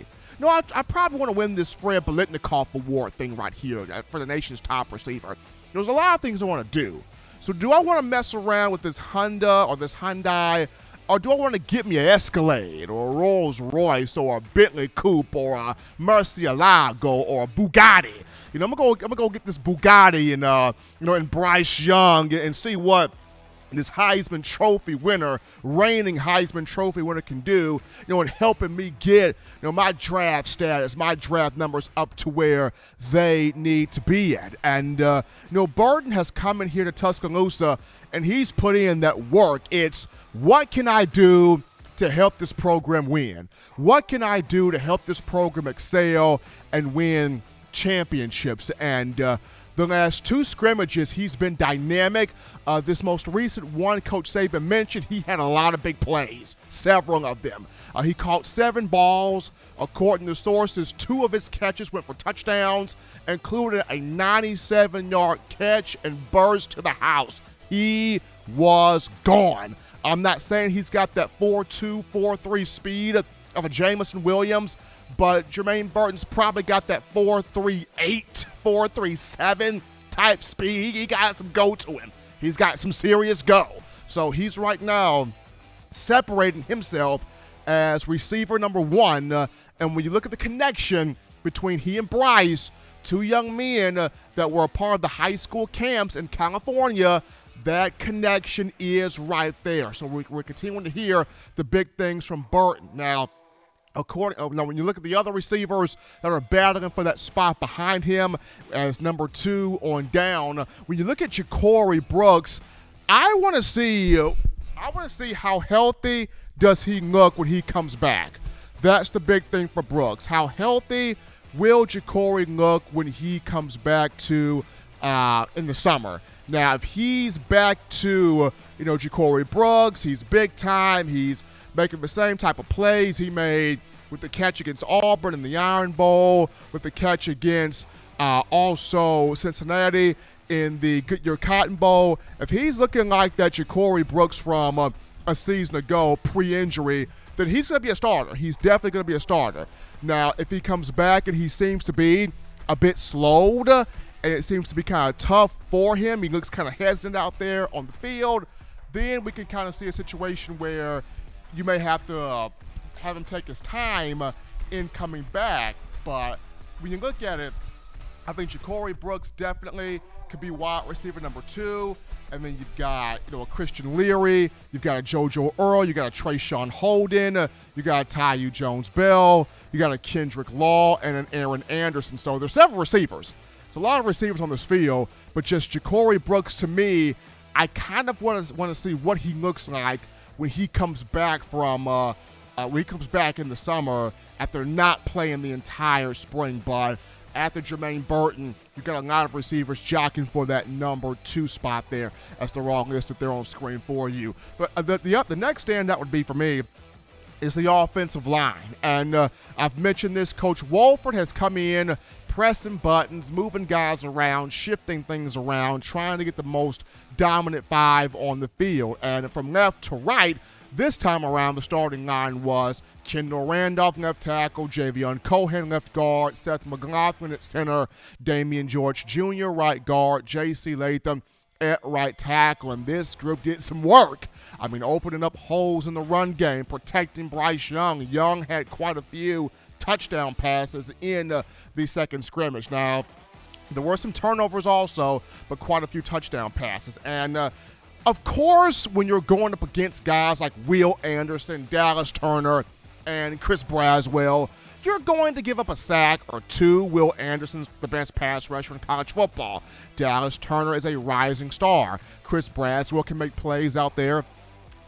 I probably want to win this Fred Biletnikoff Award thing right here for the nation's top receiver. There's a lot of things I want to do. So do I want to mess around with this Honda or this Hyundai, or do I want to get me an Escalade or a Rolls Royce or a Bentley Coupe or a Murcielago or a Bugatti? I'm gonna go get this Bugatti and Bryce Young and see what this Heisman Trophy winner, reigning Heisman Trophy winner, can do, in helping me get, my draft status, my draft numbers up to where they need to be at. And, Burton has come in here to Tuscaloosa, and he's put in that work. It's, what can I do to help this program win? What can I do to help this program excel and win championships? And, the last two scrimmages, he's been dynamic. This most recent one, Coach Saban mentioned, he had a lot of big plays, several of them. He caught 7 balls. According to sources, 2 of his catches went for touchdowns, including a 97-yard catch and burst to the house. He was gone. I'm not saying he's got that 4.2, 4.3 speed of a Jamison Williams, but Jermaine Burton's probably got that 4.38, 4.37 type speed. He got some go to him. He's got some serious go. So he's right now separating himself as receiver number 1. And when you look at the connection between he and Bryce, 2 young men that were a part of the high school camps in California, that connection is right there. So we're continuing to hear the big things from Burton. Now, when you look at the other receivers that are battling for that spot behind him as number 2 on down, when you look at Ja'Cory Brooks, I want to see how healthy does he look when he comes back. That's the big thing for Brooks. How healthy will Ja'Cory look when he comes back to in the summer? Now, if he's back to Ja'Cory Brooks, he's big time. He's making the same type of plays he made with the catch against Auburn in the Iron Bowl, with the catch against also Cincinnati in the Goodyear Cotton Bowl. If he's looking like that Ja'Cory Brooks from a season ago, pre-injury, then he's going to be a starter. He's definitely going to be a starter. Now, if he comes back and he seems to be a bit slowed, and it seems to be kind of tough for him, he looks kind of hesitant out there on the field, then we can kind of see a situation where you may have to have him take his time in coming back. But when you look at it, I think Ja'Cory Brooks definitely could be wide receiver number 2. And then you've got, a Christian Leary, you've got a JoJo Earl, you got a Trayshawn Holden, you got a Tyu Jones-Bell, you got a Kendrick Law, and an Aaron Anderson. So there's several receivers. It's a lot of receivers on this field, but just Ja'Cory Brooks, to me, I kind of want to see what he looks like when he comes back in the summer after not playing the entire spring. But after Jermaine Burton, you've got a lot of receivers jockeying for that number 2 spot there. That's the wrong list that they're on screen for you. But the next standout would be for me is the offensive line. And I've mentioned this. Coach Wolford has come in, pressing buttons, moving guys around, shifting things around, trying to get the most dominant 5 on the field. And from left to right, this time around, the starting line was Kendall Randolph, left tackle, Javion Cohen, left guard, Seth McLaughlin at center, Damian George Jr., right guard, J.C. Latham at right tackle. And this group did some work. Opening up holes in the run game, protecting Bryce Young. Young had quite a few touchdown passes in the second scrimmage. Now, there were some turnovers also, but quite a few touchdown passes. And of course, when you're going up against guys like Will Anderson, Dallas Turner, and Chris Braswell, you're going to give up a sack or 2. Will Anderson's the best pass rusher in college football. Dallas Turner is a rising star. Chris Braswell can make plays out there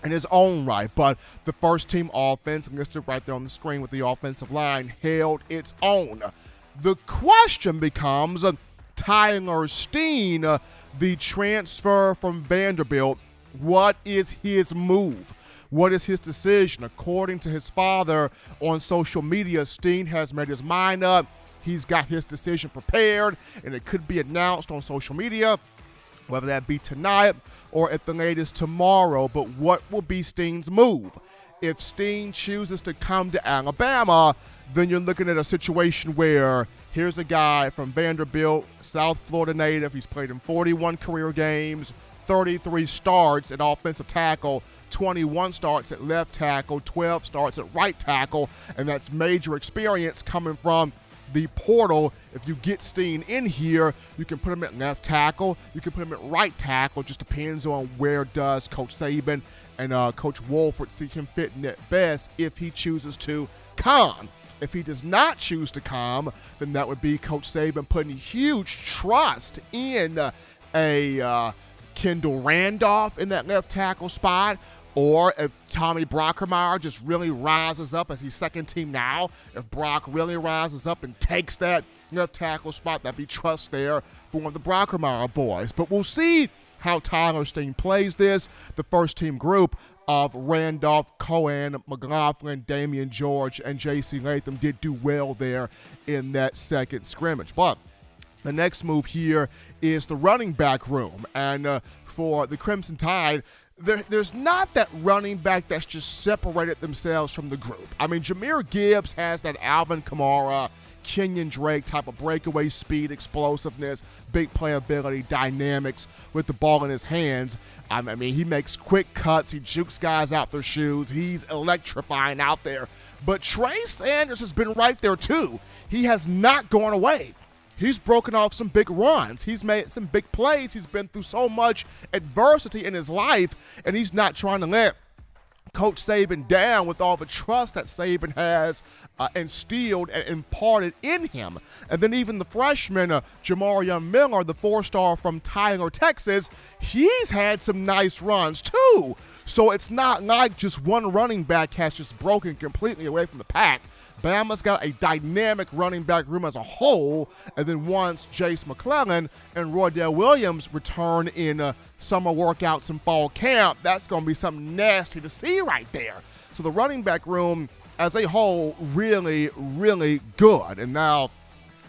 in his own right, but the first team offense, listed right there on the screen with the offensive line, held its own. The question becomes, Tyler Steen, the transfer from Vanderbilt, What is his move? What is his decision? According to his father on social media, Steen has made his mind up. He's got his decision prepared, and it could be announced on social media, whether that be tonight or at the latest tomorrow. But what will be Steen's move? If Steen chooses to come to Alabama, then you're looking at a situation where here's a guy from Vanderbilt, South Florida native. He's played in 41 career games, 33 starts at offensive tackle, 21 starts at left tackle, 12 starts at right tackle, and that's major experience coming from the portal. If you get Steen in here, you can put him at left tackle, you can put him at right tackle. Just depends on where does Coach Saban and Coach Wolford see him fitting at best if he chooses to come. If he does not choose to come, then that would be Coach Saban putting huge trust in a Kendall Randolph in that left tackle spot. Or if Tommy Brockermeyer just really rises up as he's second team now, if Brock really rises up and takes that left tackle spot, that'd be trust there for one of the Brockermeyer boys. But we'll see how Tyler Steen plays this. The first team group of Randolph, Cohen, McLaughlin, Damian George, and J.C. Latham did do well there in that second scrimmage. But the next move here is the running back room. And for the Crimson Tide, there's not that running back that's just separated themselves from the group. I mean, Jahmyr Gibbs has that Alvin Kamara, Kenyon Drake type of breakaway speed, explosiveness, big playability, dynamics with the ball in his hands. I mean, he makes quick cuts. He jukes guys out their shoes. He's electrifying out there. But Trey Sanders has been right there too. He has not gone away. He's broken off some big runs. He's made some big plays. He's been through so much adversity in his life, and he's not trying to let Coach Saban down with all the trust that Saban has instilled and imparted in him. And then even the freshman, Jamarion Miller, the 4-star from Tyler, Texas, he's had some nice runs too. So it's not like just one running back has just broken completely away from the pack. Bama's got a dynamic running back room as a whole, and then once Jace McClellan and Roydell Williams return in summer workouts and fall camp, that's going to be something nasty to see right there. So the running back room as a whole, really, really good. And now,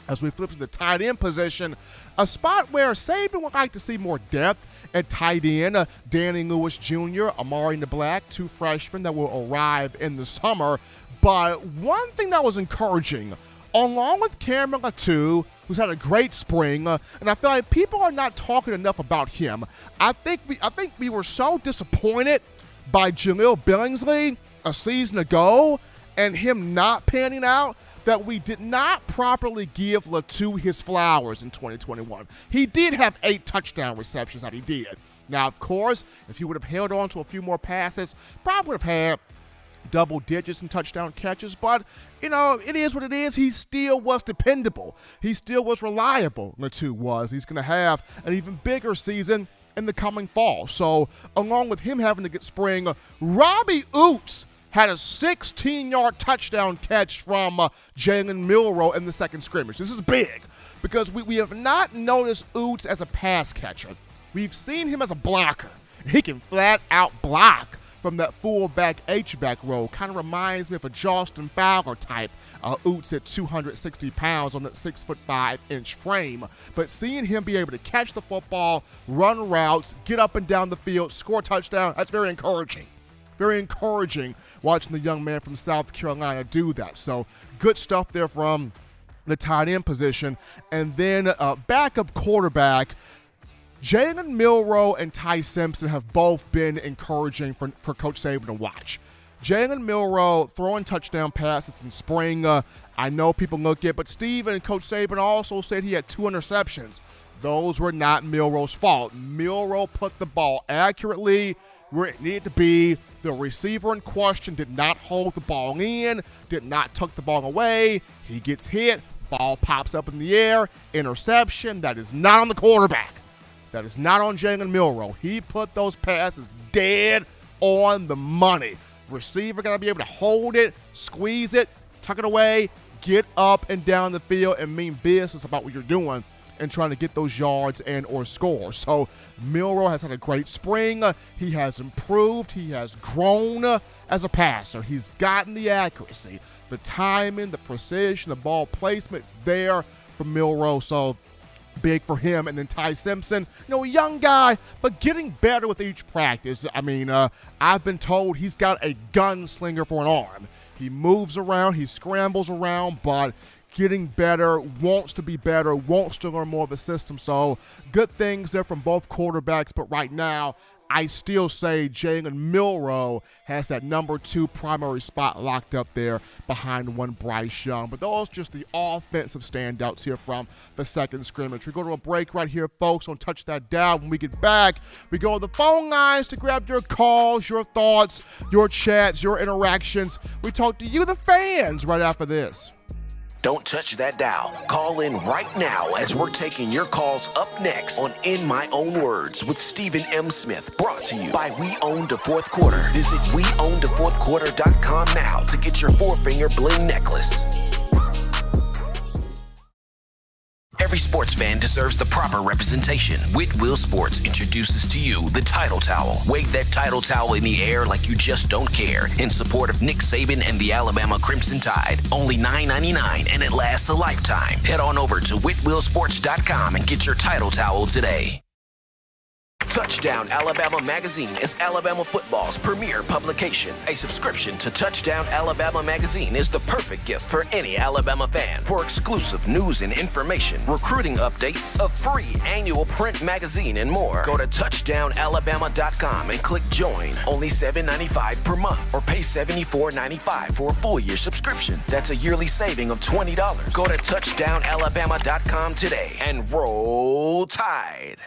as we flip to the tight end position, a spot where Saban would like to see more depth at tight end. Danny Lewis Jr., Amari Nablack, 2 freshmen that will arrive in the summer. But one thing that was encouraging, along with Cameron Latu, who's had a great spring, and I feel like people are not talking enough about him. I think we were so disappointed by Jaleel Billingsley a season ago and him not panning out that we did not properly give Latu his flowers in 2021. He did have 8 touchdown receptions that he did. Now, of course, if he would have held on to a few more passes, probably would have had double digits and touchdown catches, but it is what it is. He still was dependable. He still was reliable. Latu was. He's going to have an even bigger season in the coming fall. So along with him having a good spring, Robbie Oots had a 16-yard touchdown catch from Jalen Milroe in the second scrimmage. This is big because we have not noticed Oots as a pass catcher. We've seen him as a blocker. He can flat out block from that fullback H-back role. Kind of reminds me of a Justin Fowler type. Oots at 260 pounds on that 6'5" frame. But seeing him be able to catch the football, run routes, get up and down the field, score a touchdown, that's very encouraging. Very encouraging watching the young man from South Carolina do that. So good stuff there from the tight end position. And then backup quarterback, Jalen Milroe and Ty Simpson have both been encouraging for Coach Saban to watch. Jalen Milroe throwing touchdown passes in spring. I know people look at, but Steve and Coach Saban also said he had 2 interceptions. Those were not Milroe's fault. Milroe put the ball accurately where it needed to be. The receiver in question did not hold the ball in, did not tuck the ball away. He gets hit, ball pops up in the air, interception. That is not on the quarterback. That is not on Jalen Milroe. He put those passes dead on the money. Receiver got to be able to hold it, squeeze it, tuck it away, get up and down the field, and mean business about what you're doing and trying to get those yards and or score. So Milroe has had a great spring. He has improved. He has grown as a passer. He's gotten the accuracy, the timing, the precision, the ball placement's there for Milroe. So big for him. And then Ty Simpson, a young guy, but getting better with each practice. I mean, I've been told he's got a gunslinger for an arm. He moves around, he scrambles around, but getting better, wants to be better, wants to learn more of the system. So good things there from both quarterbacks. But right now, I still say Jalen Milroe has that number 2 primary spot locked up there behind one Bryce Young. But those just the offensive standouts here from the second scrimmage. We go to a break right here, folks. On Touch That Down. When we get back, we go to the phone lines to grab your calls, your thoughts, your chats, your interactions. We talk to you, the fans, right after this. Don't touch that dial. Call in right now as we're taking your calls up next on In My Own Words with Stephen M. Smith. Brought to you by We Own the Fourth Quarter. Visit weownthefourthquarter.com now to get your 4-finger bling necklace. Every sports fan deserves the proper representation. Whitwell Sports introduces to you the Title Towel. Wave that Title Towel in the air like you just don't care in support of Nick Saban and the Alabama Crimson Tide. Only $9.99 and it lasts a lifetime. Head on over to whitwellsports.com and get your Title Towel today. Touchdown Alabama Magazine is Alabama football's premier publication. A subscription to Touchdown Alabama Magazine is the perfect gift for any Alabama fan. For exclusive news and information, recruiting updates, a free annual print magazine, and more, go to touchdownalabama.com and click join. Only $7.95 per month or pay $74.95 for a full year subscription. That's a yearly saving of $20. Go to touchdownalabama.com today and roll Tide.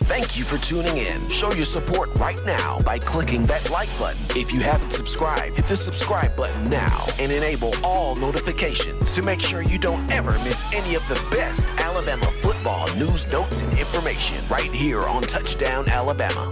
Thank you for tuning in. Show your support right now by clicking that like button. If you haven't subscribed, hit the subscribe button now and enable all notifications to make sure you don't ever miss any of the best Alabama football news, notes, and information right here on Touchdown Alabama.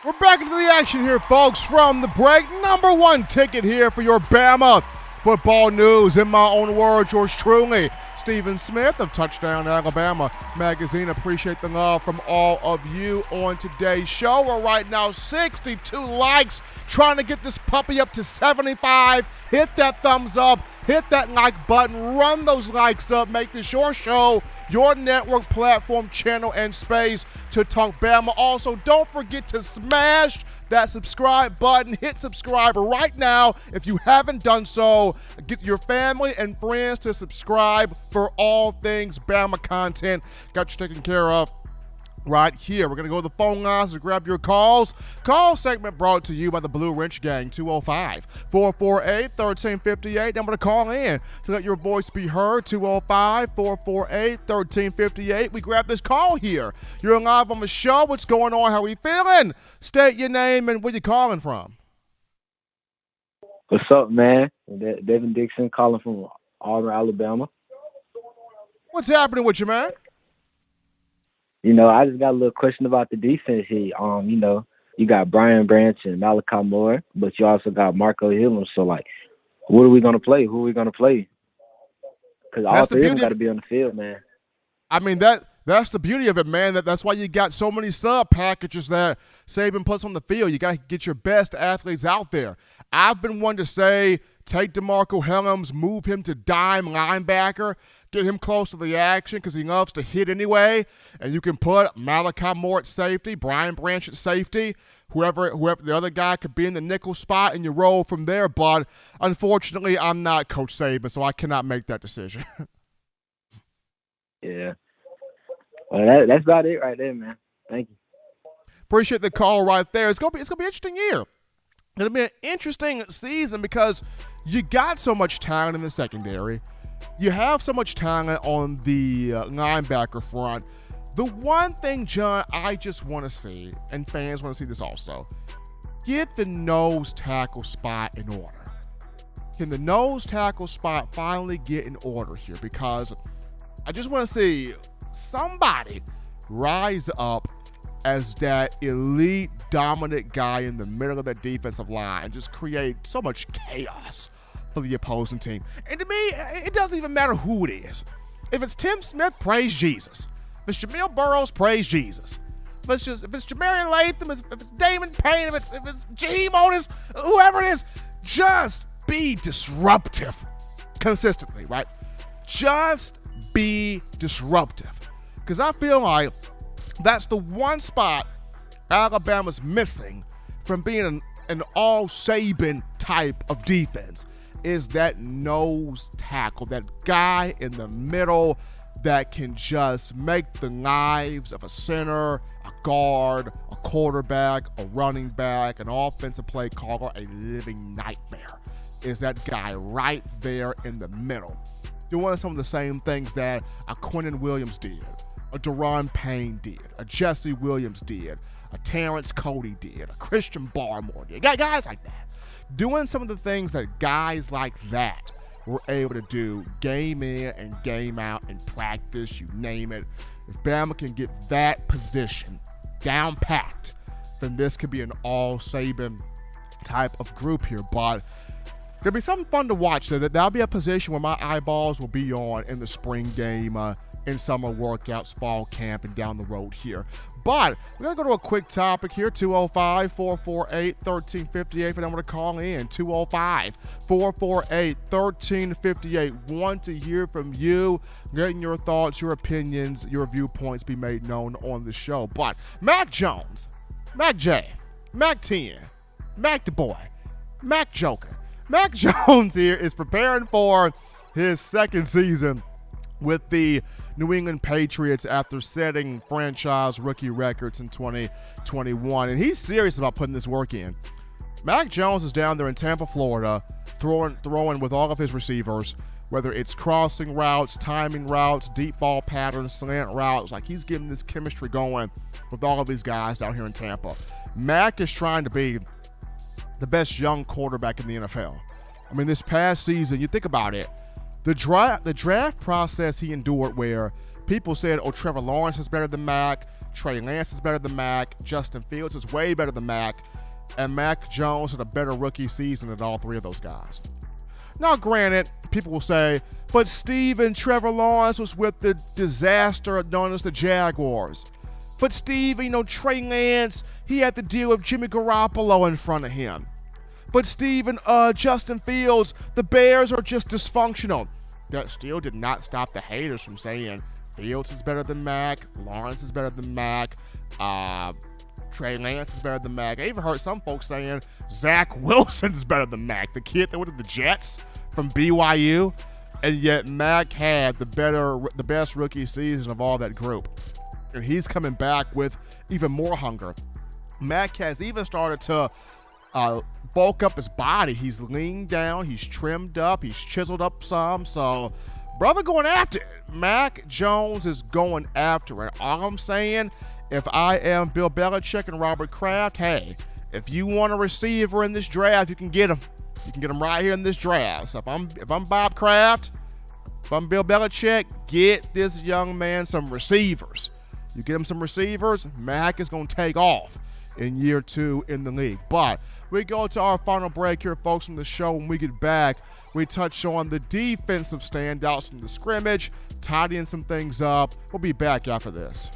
We're back into the action here, folks, from the break. Number 1 ticket here for your Bama football news. In my own words, yours truly, Stephen Smith of Touchdown Alabama Magazine. Appreciate the love from all of you on today's show. We're right now 62 likes, trying to get this puppy up to 75. Hit that thumbs up, hit that like button, run those likes up, make this your show, your network, platform, channel, and space to talk Bama. Also, don't forget to smash that subscribe button. Hit subscribe right now if you haven't done so. Get your family and friends to subscribe for all things Bama content. Got you taken care of right here. We're going to go to the phone lines to grab your calls. Call segment brought to you by the Blue Wrench Gang, 205-448-1358. I'm going to call in to let your voice be heard, 205-448-1358. We grab this call here. You're live on the show. What's going on? How are you feeling? State your name and where you calling from. What's up, man? Devin Dixon calling from Auburn, Alabama. What's happening with you, man? I just got a little question about the defense here. You got Brian Branch and Malachi Moore, but you also got Marco Hillam. So, what are we going to play? Who are we going to play? Because all three of them got to be on the field, man. I mean, that's the beauty of it, man. That's why you got so many sub packages that Saban puts on the field. You got to get your best athletes out there. I've been one to say, take DeMarco Hellams, move him to dime linebacker, get him close to the action because he loves to hit anyway. And you can put Malachi Moore at safety, Brian Branch at safety, whoever the other guy could be in the nickel spot, and you roll from there. But unfortunately, I'm not Coach Saban, so I cannot make that decision. Yeah. Well, that's about it right there, man. Thank you. Appreciate the call right there. It's gonna be an interesting year. It'll be an interesting season because you got so much talent in the secondary. You have so much talent on the linebacker front. The one thing, John, I just want to see, and fans want to see this also, get the nose tackle spot in order. Can the nose tackle spot finally get in order here? Because I just want to see somebody rise up as that elite, dominant guy in the middle of that defensive line and just create so much chaos for the opposing team. And to me, it doesn't even matter who it is. If it's Tim Smith, praise Jesus. If it's Jamil Burrows, praise Jesus. If it's Jamarian Latham, if it's Damon Payne, if it's Jaheim Otis, whoever it is, just be disruptive consistently, right? Just be disruptive. Because I feel like that's the one spot Alabama's missing from being an all-Saban type of defense, is that nose tackle, that guy in the middle that can just make the lives of a center, a guard, a quarterback, a running back, an offensive play caller a living nightmare. Is that guy right there in the middle, doing some of the same things that a Quinnen Williams did, a Daron Payne did, a Jesse Williams did, a Terrence Cody did, a Christian Barmore did. Guys like that. Doing some of the things that guys like that were able to do game in and game out in practice, you name it. If Bama can get that position down packed, then this could be an all-Saban type of group here. But there'll be something fun to watch. That'll be a position where my eyeballs will be on in the spring game, in summer workouts, fall camp, and down the road here. But we're going to go to a quick topic here, 205-448-1358 for them to call in, 205-448-1358. Want to hear from you, getting your thoughts, your opinions, your viewpoints be made known on the show. But Mac Jones, Mac J, Mac 10, Mac the boy, Mac Joker. Mac Jones here is preparing for his second season with the New England Patriots after setting franchise rookie records in 2021. And he's serious about putting this work in. Mac Jones is down there in Tampa, Florida, throwing with all of his receivers, whether it's crossing routes, timing routes, deep ball patterns, slant routes. Like, he's getting this chemistry going with all of these guys down here in Tampa. Mac is trying to be the best young quarterback in the NFL. I mean, this past season, you think about it, the draft process he endured, where people said, oh, Trevor Lawrence is better than Mac, Trey Lance is better than Mac, Justin Fields is way better than Mac, and Mac Jones had a better rookie season than all three of those guys. Now, granted, people will say, but Steve, Trevor Lawrence was with the disaster known as the Jaguars. But Steve, Trey Lance, he had to deal with Jimmy Garoppolo in front of him. But Steve and Justin Fields, the Bears are just dysfunctional. That still did not stop the haters from saying Fields is better than Mac, Lawrence is better than Mac, Trey Lance is better than Mac. I even heard some folks saying Zach Wilson is better than Mac, the kid that went to the Jets from BYU. And yet Mac had the best rookie season of all that group. And he's coming back with even more hunger. Mac has even started to bulk up his body. He's leaned down, he's trimmed up, he's chiseled up some. So, brother going after it. Mac Jones is going after it. All I'm saying, if I am Bill Belichick and Robert Kraft, hey, if you want a receiver in this draft, you can get him. You can get him right here in this draft. So if I'm Bob Kraft, if I'm Bill Belichick, get this young man some receivers. You get him some receivers, Mac is going to take off in year 2 in the league. But we go to our final break here, folks, from the show. When we get back, we touch on the defensive standouts from the scrimmage, tidying some things up. We'll be back after this.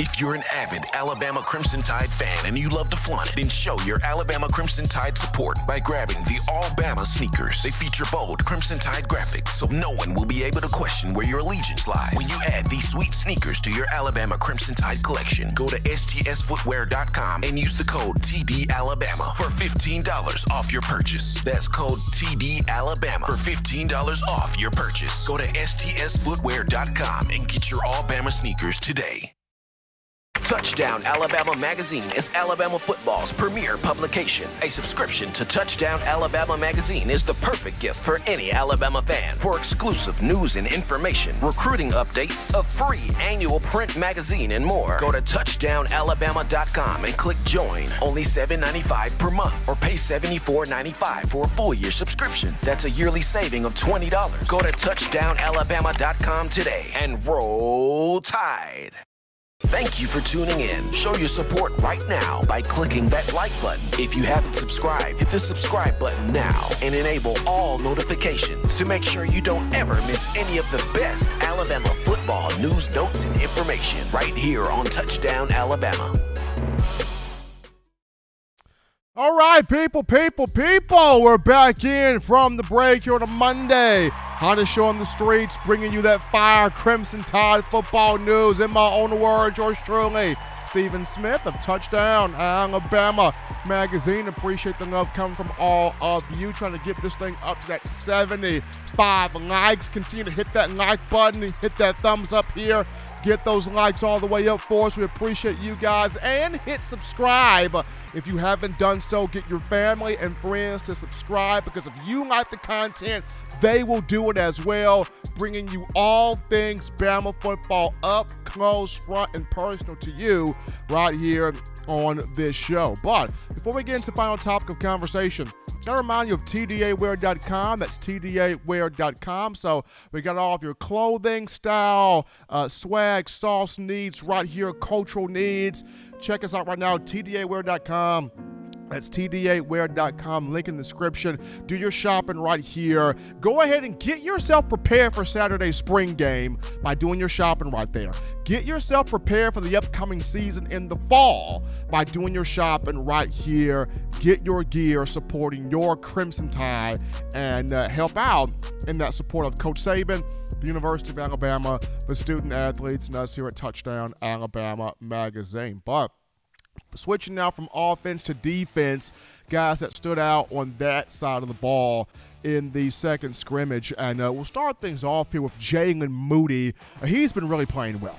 If you're an avid Alabama Crimson Tide fan and you love to flaunt it, then show your Alabama Crimson Tide support by grabbing the All-Bama sneakers. They feature bold Crimson Tide graphics, so no one will be able to question where your allegiance lies. When you add these sweet sneakers to your Alabama Crimson Tide collection, go to stsfootwear.com and use the code TDAlabama for $15 off your purchase. That's code TDAlabama for $15 off your purchase. Go to stsfootwear.com and get your All-Bama sneakers today. Touchdown Alabama Magazine is Alabama football's premier publication. A subscription to Touchdown Alabama Magazine is the perfect gift for any Alabama fan. For exclusive news and information, recruiting updates, a free annual print magazine, and more, go to touchdownalabama.com and click join. Only $7.95 per month, or pay $74.95 for a full year subscription. That's a yearly saving of $20. Go to touchdownalabama.com today and roll Tide. Thank you for tuning in. Show your support right now by clicking that like button. If you haven't subscribed, hit the subscribe button now and enable all notifications to make sure you don't ever miss any of the best Alabama football news, notes, and information right here on Touchdown Alabama. All right, people, we're back in from the break here on a Monday. Hottest show on the streets, bringing you that fire Crimson Tide football news. In my own words, yours truly, Stephen Smith of Touchdown Alabama Magazine. Appreciate the love coming from all of you, trying to get this thing up to that 75 likes. Continue to hit that like button, hit that thumbs up here. Get those likes all the way up for us. We appreciate you guys. And hit subscribe. If you haven't done so, get your family and friends to subscribe, because if you like the content, they will do it as well, bringing you all things Bama football up close, front, and personal to you right here on this show. But before we get into the final topic of conversation, got to remind you of tdawear.com. That's tdawear.com. So we got all of your clothing, style, swag, sauce needs right here, cultural needs. Check us out right now, tdawear.com. That's tdawear.com, link in the description. Do your shopping right here. Go ahead and get yourself prepared for Saturday's spring game by doing your shopping right there. Get yourself prepared for the upcoming season in the fall by doing your shopping right here. Get your gear supporting your Crimson Tide and help out in that support of Coach Saban, the University of Alabama, the student athletes, and us here at Touchdown Alabama Magazine. But switching now from offense to defense, guys that stood out on that side of the ball in the second scrimmage. And we'll start things off here with Jalen Moody. He's been really playing well.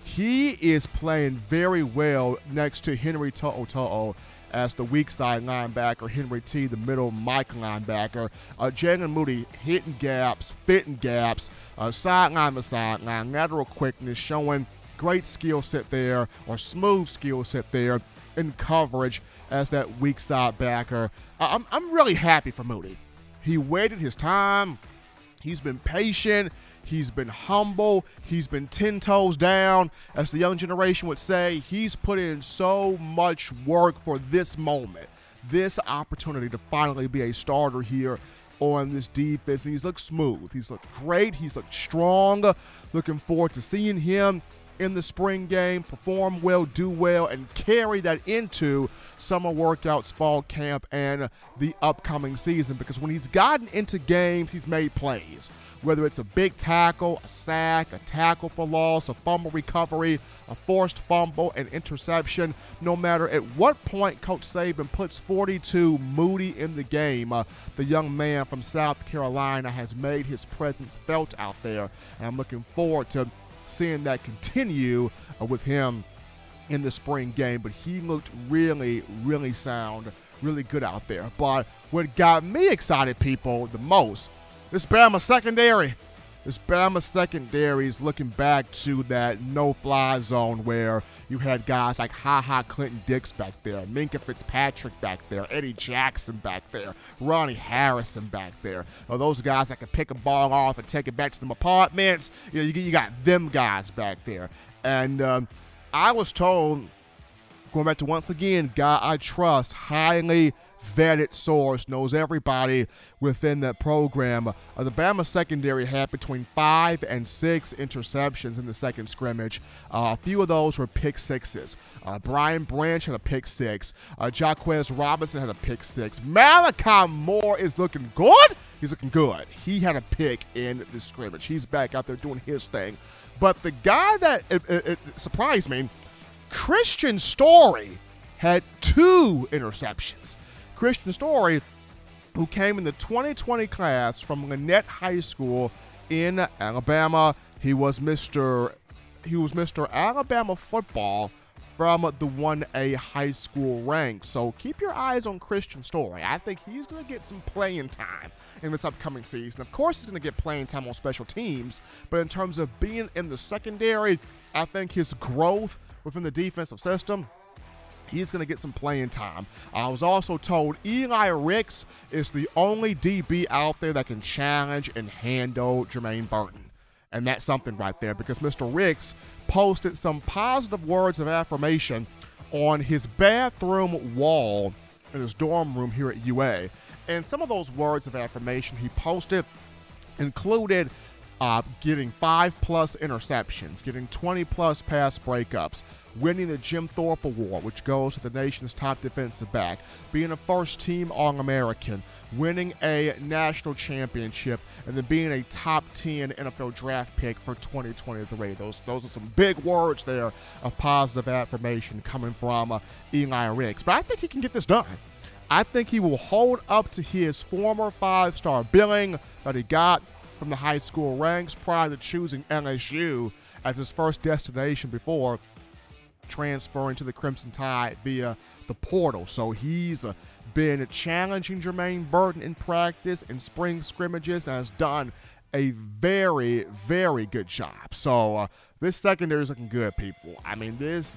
He is playing very well next to Henry To'o as the weak side linebacker, Henry T, the middle Mike linebacker. Jalen Moody hitting gaps, fitting gaps, sideline to sideline, lateral quickness, showing great skill set there, or smooth skill set there in coverage as that weak side backer. I'm really happy for Moody. He waited his time. He's been patient. He's been humble. He's been 10 toes down, as the young generation would say. He's put in so much work for this moment, this opportunity to finally be a starter here on this defense. And he's looked smooth. He's looked great. He's looked strong. Looking forward to seeing him in the spring game, perform well, do well, and carry that into summer workouts, fall camp, and the upcoming season. Because when he's gotten into games, he's made plays. Whether it's a big tackle, a sack, a tackle for loss, a fumble recovery, a forced fumble, an interception, no matter at what point Coach Saban puts 42 Moody in the game, the young man from South Carolina has made his presence felt out there. And I'm looking forward to seeing that continue with him in the spring game. But he looked really, really sound, really good out there. But what got me excited, people, the most, this Bama secondary. This Bama secondary is looking back to that no-fly zone where you had guys like Clinton Dix back there, Minka Fitzpatrick back there, Eddie Jackson back there, Ronnie Harrison back there. Those guys that could pick a ball off and take it back to them apartments. You got them guys back there. And I was told, going back to once again, guy I trust, highly vetted source, knows everybody within that program. The Bama secondary had between 5 and 6 interceptions in the second scrimmage. A few of those were pick sixes. Brian Branch had a pick six. Jaquez Robinson had a pick six. Malachi Moore is looking good. He's looking good. He had a pick in the scrimmage. He's back out there doing his thing. But the guy that it surprised me, Christian Story, had 2 interceptions. Christian Story, who came in the 2020 class from Lynette High School in Alabama. He was Mr. Alabama football from the 1A high school rank. So keep your eyes on Christian Story. I think he's going to get some playing time in this upcoming season. Of course, he's going to get playing time on special teams, but in terms of being in the secondary, I think his growth within the defensive system, he's going to get some playing time. I was also told Eli Ricks is the only DB out there that can challenge and handle Jermaine Burton. And that's something right there, because Mr. Ricks posted some positive words of affirmation on his bathroom wall in his dorm room here at UA. And some of those words of affirmation he posted included getting 5+ interceptions, getting 20+ pass breakups, winning the Jim Thorpe Award, which goes to the nation's top defensive back, being a first-team All-American, winning a national championship, and then being a top 10 NFL draft pick for 2023. Those are some big words there of positive affirmation coming from Eli Ricks. But I think he can get this done. I think he will hold up to his former 5-star billing that he got from the high school ranks prior to choosing LSU as his first destination before transferring to the Crimson Tide via the portal. So he's been challenging Jermaine Burton in practice and spring scrimmages and has done a very, very good job. So this secondary is looking good, people. I mean, this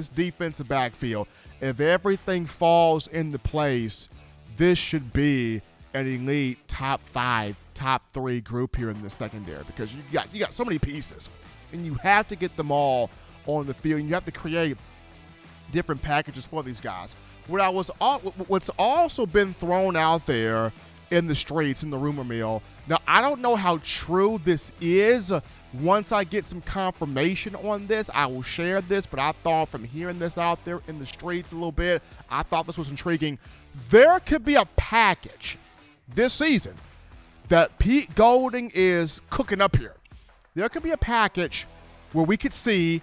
defensive backfield, if everything falls into place, this should be an elite top 5, top 3 group here in the secondary, because you got so many pieces, and you have to get them all on the field, and you have to create different packages for these guys. What's also been thrown out there in the streets, in the rumor mill, now I don't know how true this is. Once I get some confirmation on this, I will share this, but I thought from hearing this out there in the streets a little bit, I thought this was intriguing. There could be a package this season that Pete Golding is cooking up here. There could be a package where we could see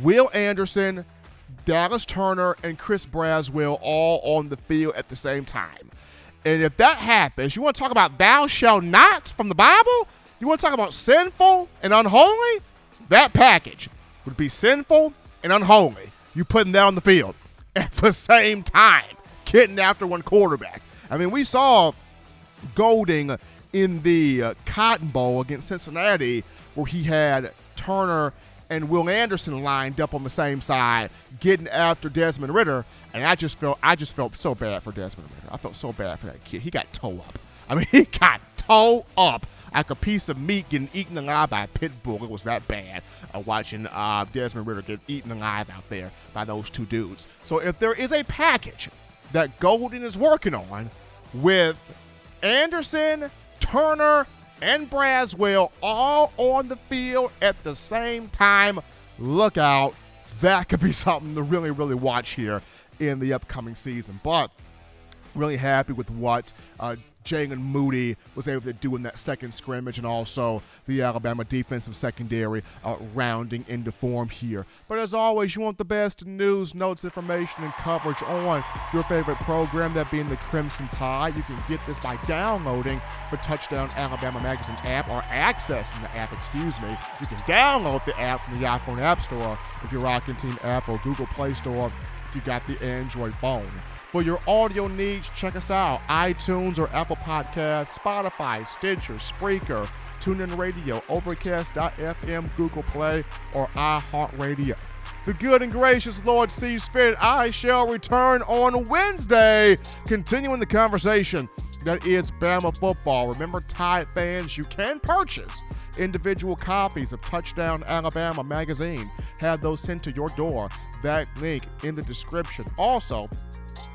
Will Anderson, Dallas Turner, and Chris Braswell all on the field at the same time. And if that happens, you want to talk about thou shalt not from the Bible? You want to talk about sinful and unholy? That package would be sinful and unholy. You putting that on the field at the same time, getting after one quarterback. I mean, we saw Golding in the Cotton Bowl against Cincinnati, where he had Turner and Will Anderson lined up on the same side, getting after Desmond Ridder, and I just felt so bad for Desmond Ridder. I felt so bad for that kid. He got toe up. I mean, he got toe up like a piece of meat getting eaten alive by a pit bull. It was that bad watching Desmond Ridder get eaten alive out there by those two dudes. So if there is a package that Golding is working on with Anderson, Turner, and Braswell all on the field at the same time, look out. That could be something to really, really watch here in the upcoming season. But really happy with what Jalen Moody was able to do in that second scrimmage, and also the Alabama defensive secondary rounding into form here. But as always, you want the best news, notes, information, and coverage on your favorite program, that being the Crimson Tide. You can get this by downloading the Touchdown Alabama Magazine app, or accessing the app, You can download the app from the iPhone App Store if you're rocking Team App, or Google Play Store if you got the Android phone. For your audio needs, check us out. iTunes or Apple Podcasts, Spotify, Stitcher, Spreaker, TuneIn Radio, Overcast.fm, Google Play, or iHeartRadio. The good and gracious Lord sees fit, I shall return on Wednesday, continuing the conversation that is Bama football. Remember, Tide fans, you can purchase individual copies of Touchdown Alabama magazine. Have those sent to your door. That link in the description. Also,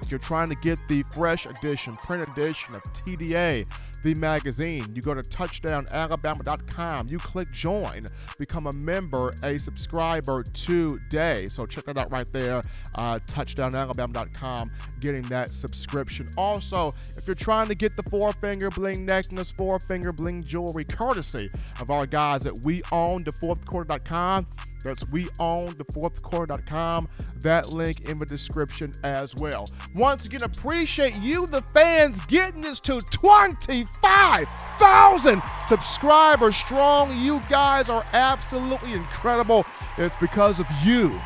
if you're trying to get the fresh edition, print edition of TDA, the magazine, you go to touchdownalabama.com. You click join, become a member, a subscriber today. So check that out right there, touchdownalabama.com, getting that subscription. Also, if you're trying to get the 4-finger bling necklace, 4-finger bling jewelry, courtesy of our guys at weownthefourthquarter.com. That's weownthefourthquarter.com. That link in the description as well. Once again, appreciate you, the fans, getting this to 25,000 subscribers strong. You guys are absolutely incredible. It's because of you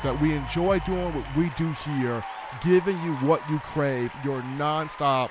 that we enjoy doing what we do here, giving you what you crave, your nonstop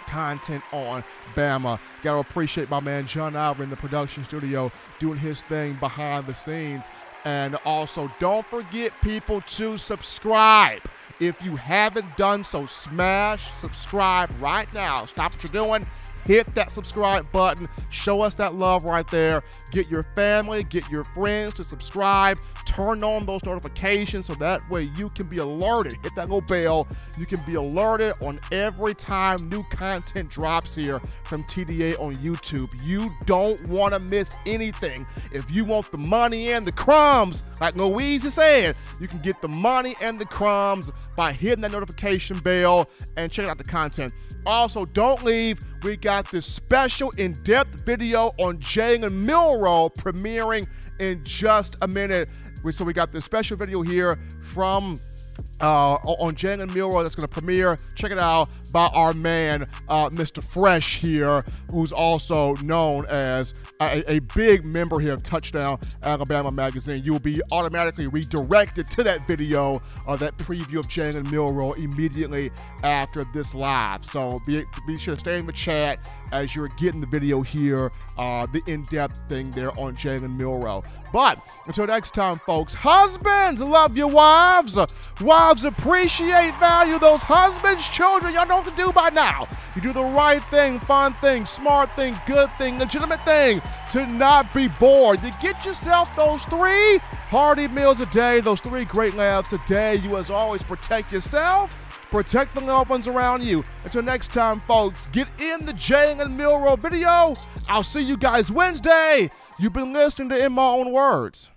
content on Bama. Gotta appreciate my man John Alver in the production studio doing his thing behind the scenes. And also, don't forget, people, to subscribe. If you haven't done so, smash subscribe right now. Stop what you're doing. hit that subscribe button. Show us that love right there. Get your family, get your friends to subscribe. Turn on those notifications so that way you can be alerted. Hit that little bell. You can be alerted on every time new content drops here from TDA on YouTube. You don't want to miss anything. If you want the money and the crumbs, like Louise is saying, you can get the money and the crumbs by hitting that notification bell and checking out the content. Also, don't leave. We got this special in-depth video on Jalen Milroe premiering in just a minute. So we got this special video here from on Jalen Milroe that's going to premiere. Check it out by our man, Mr. Fresh here, who's also known as a big member here of Touchdown Alabama Magazine. You'll be automatically redirected to that video, that preview of Jalen Milroe immediately after this live. So be sure to stay in the chat as you're getting the video here, the in-depth thing there on Jalen Milroe. But until next time, folks, husbands, love your wives. Wives, appreciate, value those husbands. Children, y'all know what to do by now. You do the right thing, fun thing, smart thing, good thing, legitimate thing to not be bored. To get yourself those 3 hearty meals a day, those 3 great laughs a day. You, as always, protect yourself. Protect the loved ones around you. Until next time, folks, get in the Jalen Milroe video. I'll see you guys Wednesday. You've been listening to In My Own Words.